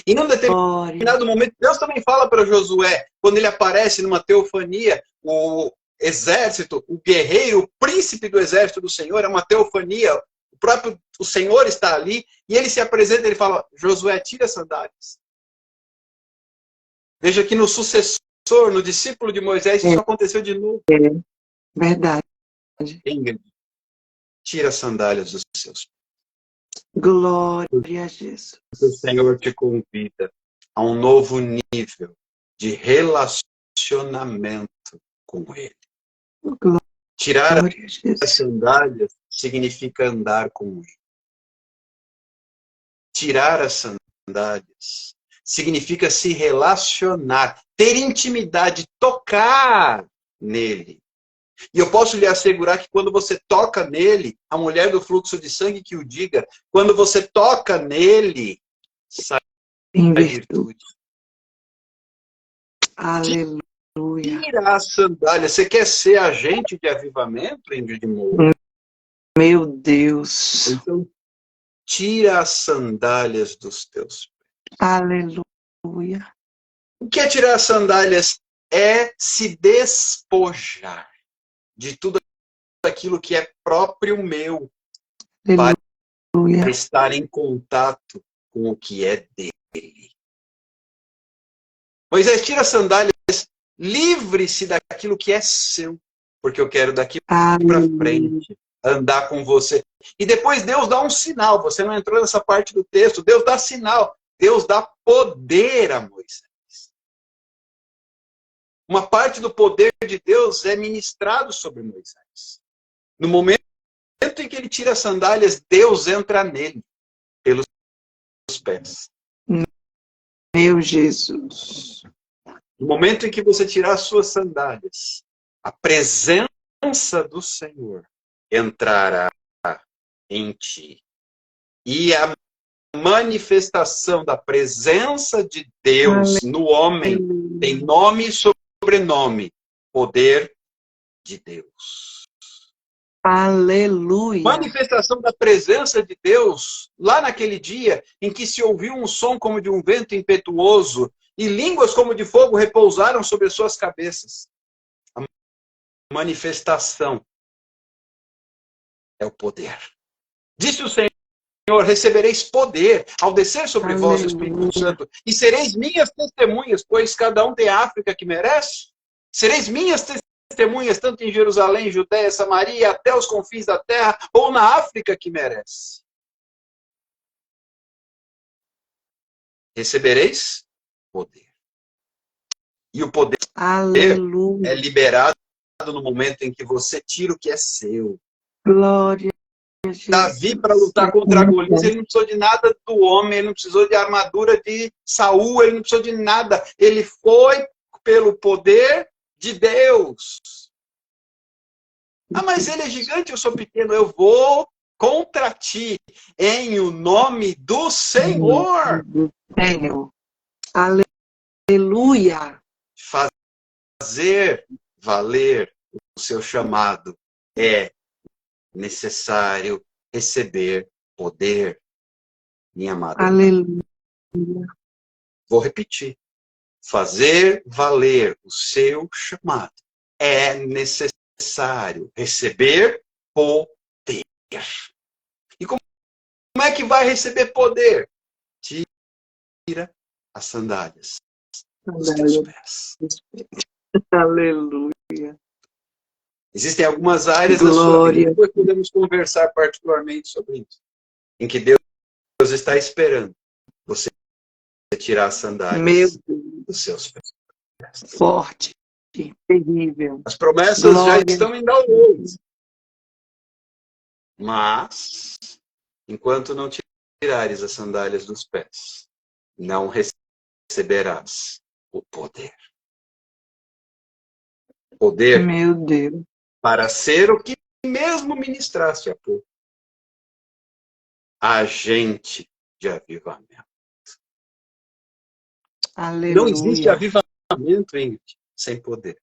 E num determinado momento, Deus também fala para Josué, quando ele aparece numa teofania, o exército, o guerreiro, o príncipe do exército do Senhor, é uma teofania, o Senhor está ali, e ele se apresenta e ele fala, Josué, tira as sandálias. Veja que no sucessor, no discípulo de Moisés, isso aconteceu de novo. Verdade. Ingrid, tira as sandálias dos seus pés. Glória a Jesus. O Senhor te convida a um novo nível de relacionamento com Ele. Tirar as sandálias significa andar com Ele. Tirar as sandálias significa se relacionar, ter intimidade, tocar nele. E eu posso lhe assegurar que quando você toca nele, a mulher do fluxo de sangue que o diga, quando você toca nele, sai virtude. Aleluia. Tira a sandália. Você quer ser agente de avivamento, Ingrid Moura? Meu Deus. Então, tira as sandálias dos teus pés. Aleluia. O que é tirar as sandálias? É se despojar de tudo aquilo que é próprio meu, para estar em contato com o que é dele. Moisés, tira as sandálias, livre-se daquilo que é seu, porque eu quero daqui para frente andar com você. E depois Deus dá um sinal. Você não entrou nessa parte do texto. Deus dá sinal. Deus dá poder a Moisés. Uma parte do poder de Deus é ministrado sobre Moisés. No momento em que ele tira as sandálias, Deus entra nele, pelos pés. Meu Jesus. No momento em que você tirar as suas sandálias, a presença do Senhor entrará em ti. E a manifestação da presença de Deus no homem tem nome e sobrenome, poder de Deus. Aleluia. Manifestação da presença de Deus lá naquele dia em que se ouviu um som como de um vento impetuoso e línguas como de fogo repousaram sobre as suas cabeças. A manifestação é o poder. Disse o Senhor: recebereis poder ao descer sobre vós o Espírito Santo, e sereis minhas testemunhas, pois cada um tem a África que merece. Sereis minhas testemunhas, tanto em Jerusalém, Judéia, Samaria, até os confins da terra, ou na África que merece. Recebereis poder. E o poder Aleluia. é liberado no momento em que você tira o que é seu. Glória. Davi, para lutar contra Golias, ele não precisou de nada do homem, ele não precisou de armadura de Saul, ele não precisou de nada. Ele foi pelo poder de Deus. Ah, mas ele é gigante, eu sou pequeno. Eu vou contra ti em o nome do Senhor. Senhor. Aleluia. Fazer valer o seu chamado é necessário receber poder, minha amada. Aleluia. Vou repetir. Fazer valer o seu chamado é necessário receber poder. E como é que vai receber poder? Tira as sandálias dos teus pés. Aleluia. Existem algumas áreas da sua vida, depois podemos conversar particularmente sobre isso, em que Deus está esperando você tirar as sandálias dos seus pés. Forte, terrível. As promessas já estão em download. Mas, enquanto não tirares as sandálias dos pés, não receberás o poder. Poder, meu Deus, para ser o que mesmo ministraste há pouco. Agente de avivamento. aleluia. Não existe avivamento, Ingrid, sem poder.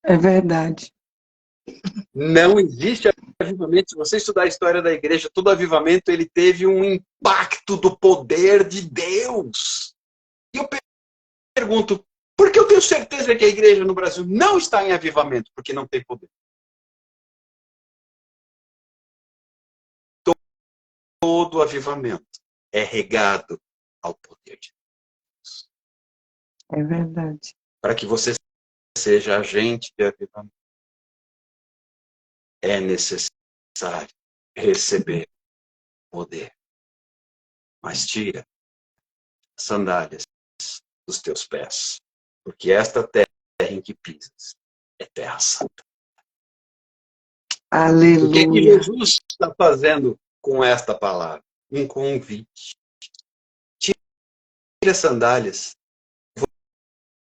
É verdade. Não existe avivamento. Se você estudar a história da igreja, todo avivamento ele teve um impacto do poder de Deus. E eu pergunto, por que eu tenho certeza que a igreja no Brasil não está em avivamento? Porque não tem poder. Todo avivamento é regado ao poder de Deus. É verdade. Para que você seja agente de avivamento, é necessário receber poder. Mas tira as sandálias dos teus pés, porque esta terra em que pisas é terra santa. Aleluia. O que Jesus está fazendo com esta palavra? Um convite. Tira as sandálias.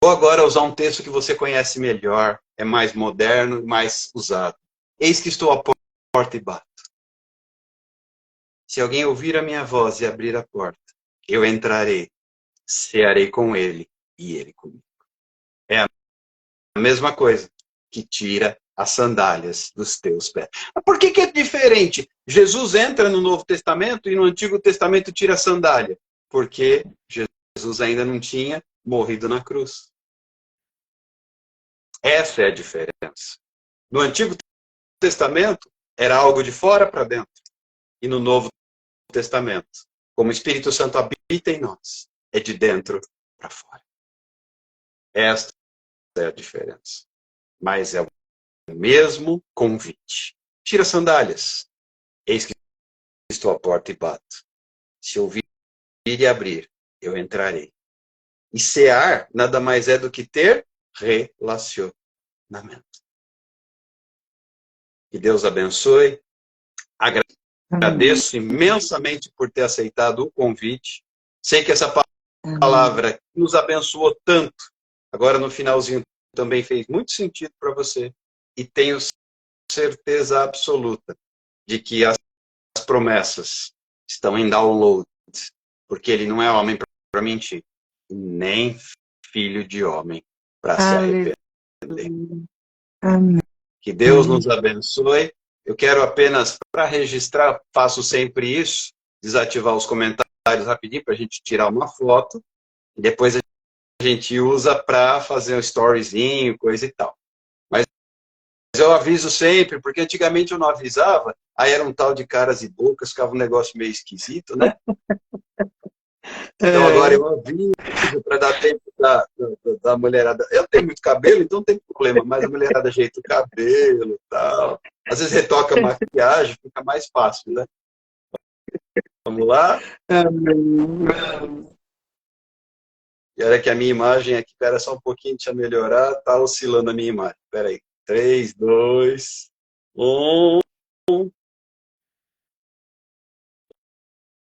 Vou agora usar um texto que você conhece melhor, é mais moderno e mais usado. Eis que estou à porta e bato. Se alguém ouvir a minha voz e abrir a porta, eu entrarei, cearei com ele e ele comigo. É a mesma coisa que tira as sandálias dos teus pés. Mas por que é diferente? Jesus entra no Novo Testamento e no Antigo Testamento tira a sandália. Porque Jesus ainda não tinha morrido na cruz. Essa é a diferença. No Antigo Testamento era algo de fora para dentro. E no Novo Testamento, como o Espírito Santo habita em nós, é de dentro para fora. Esta é a diferença. Mas é o mesmo convite. Tira as sandálias. Eis que estou à porta e bato. Se ouvir e abrir, eu entrarei. E cear nada mais é do que ter relacionamento. Que Deus abençoe. Agradeço imensamente por ter aceitado o convite. Sei que essa palavra nos abençoou tanto. Agora, no finalzinho, também fez muito sentido para você. E tenho certeza absoluta de que as promessas estão em download. Porque ele não é homem para mentir. Nem filho de homem para se arrepender. Amém. Que Deus nos abençoe. Eu quero apenas, para registrar, faço sempre isso, desativar os comentários rapidinho para a gente tirar uma foto. E depois a gente usa para fazer um storyzinho, coisa e tal. Mas eu aviso sempre, porque antigamente eu não avisava, aí era um tal de caras e bocas, ficava um negócio meio esquisito, né? Então agora eu aviso para dar tempo da mulherada. Eu tenho muito cabelo, então não tem problema, mas a mulherada ajeita o cabelo e tal. Às vezes retoca a maquiagem, fica mais fácil, né? Vamos lá? E olha que a minha imagem aqui, espera só um pouquinho, deixa eu melhorar, tá oscilando a minha imagem. Espera aí. 3, 2, 1. Vou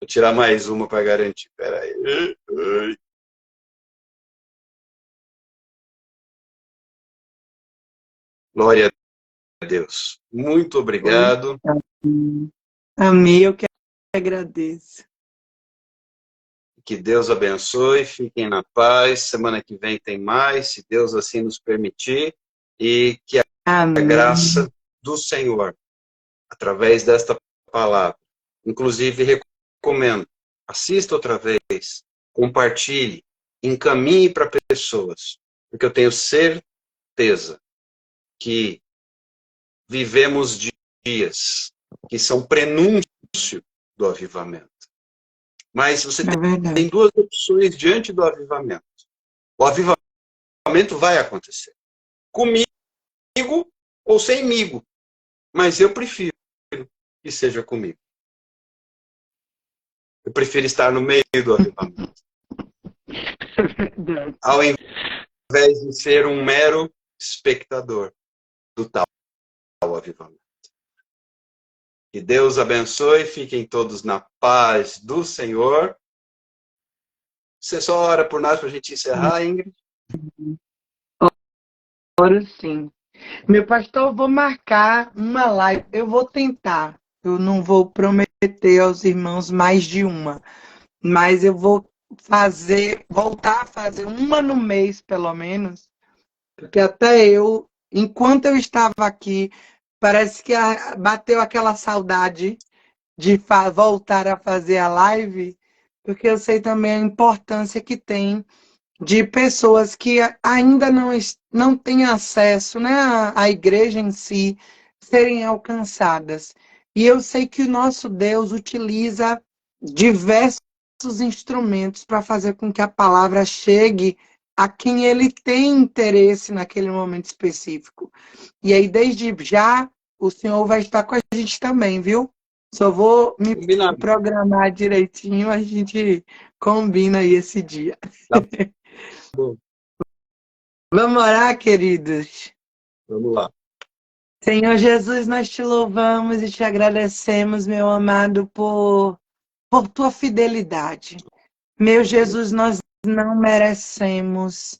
tirar mais uma para garantir. Espera aí. Glória a Deus. Muito obrigado. Amém, eu que agradeço. Que Deus abençoe, fiquem na paz. Semana que vem tem mais, se Deus assim nos permitir. E que a graça do Senhor, através desta palavra, inclusive recomendo, assista outra vez, compartilhe, encaminhe para pessoas, porque eu tenho certeza que vivemos dias que são prenúncio do avivamento. Mas você tem duas opções diante do avivamento. O avivamento vai acontecer. Comigo ou semigo. Mas eu prefiro que seja comigo. Eu prefiro estar no meio do avivamento. Ao invés de ser um mero espectador do tal avivamento. Que Deus abençoe, fiquem todos na paz do Senhor. Você só ora por nós para a gente encerrar, Ingrid? Oro sim. Meu pastor, eu vou marcar uma live. Eu vou tentar. Eu não vou prometer aos irmãos mais de uma. Mas eu vou voltar a fazer uma no mês, pelo menos. Porque até eu, enquanto eu estava aqui, parece que bateu aquela saudade de voltar a fazer a live, porque eu sei também a importância que tem de pessoas que ainda não têm acesso, né, à igreja em si, serem alcançadas. E eu sei que o nosso Deus utiliza diversos instrumentos para fazer com que a palavra chegue a quem ele tem interesse naquele momento específico. E aí, desde já, o Senhor vai estar com a gente também, viu? Só vou me programar direitinho, a gente combina aí esse dia. Tá bom. Vamos orar, queridos? Vamos lá. Senhor Jesus, nós te louvamos e te agradecemos, meu amado, por tua fidelidade. Meu Jesus, nós não merecemos,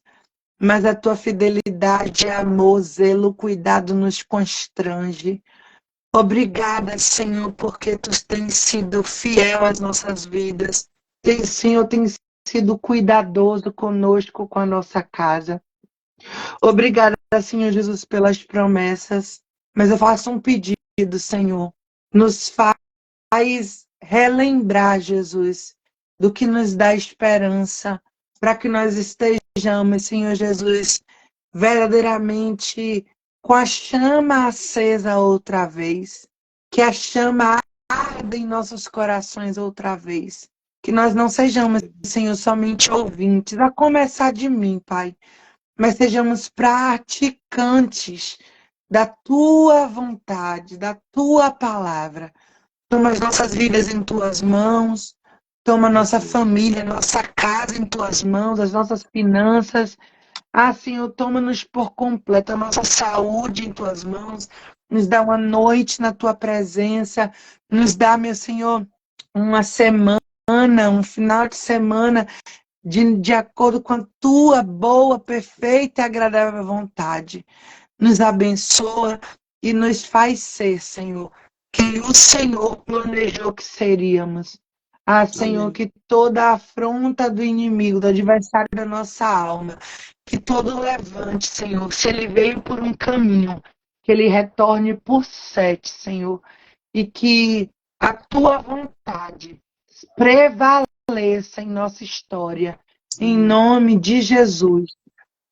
mas a tua fidelidade, amor, zelo, cuidado nos constrange. Obrigada, Senhor, porque tu tens sido fiel às nossas vidas. Senhor, tem sido cuidadoso conosco, com a nossa casa. Obrigada, Senhor Jesus, pelas promessas. Mas eu faço um pedido, Senhor. Nos faz relembrar, Jesus, do que nos dá esperança, para que nós estejamos, Senhor Jesus, verdadeiramente com a chama acesa outra vez, que a chama arda em nossos corações outra vez, que nós não sejamos, Senhor, somente ouvintes, a começar de mim, Pai, mas sejamos praticantes da tua vontade, da tua palavra. Toma as nossas vidas em tuas mãos, toma a nossa família, nossa casa em tuas mãos, as nossas finanças. Ah, Senhor, toma-nos por completo, a nossa saúde em tuas mãos. Nos dá uma noite na tua presença. Nos dá, meu Senhor, uma semana, um final de semana de acordo com a tua boa, perfeita e agradável vontade. Nos abençoa e nos faz ser, Senhor, quem o Senhor planejou que seríamos. Ah, Senhor, Amém. que toda a afronta do inimigo, do adversário da nossa alma, que todo levante, Senhor, se ele veio por um caminho, que ele retorne por 7, Senhor, e que a tua vontade prevaleça em nossa história, em nome de Jesus.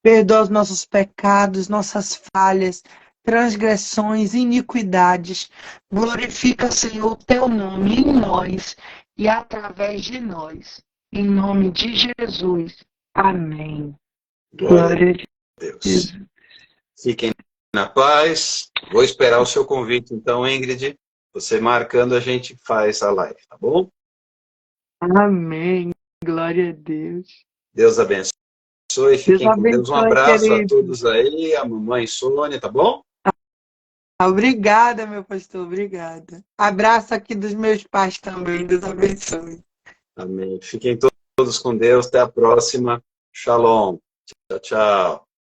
Perdoa os nossos pecados, nossas falhas, transgressões, iniquidades. Glorifica, Senhor, o teu nome em nós e através de nós. Em nome de Jesus. Amém. Glória a Deus. Fiquem na paz. Vou esperar o seu convite, então, Ingrid. Você marcando, a gente faz a live, tá bom? Amém. Glória a Deus. Deus abençoe. Fiquem com Deus. Um abraço querido. a todos aí, a mamãe Sônia, tá bom? Obrigada, meu pastor. Obrigada. Abraço aqui dos meus pais também. Deus abençoe. Amém. Fiquem todos com Deus. Até a próxima. Shalom. Tchau, tchau.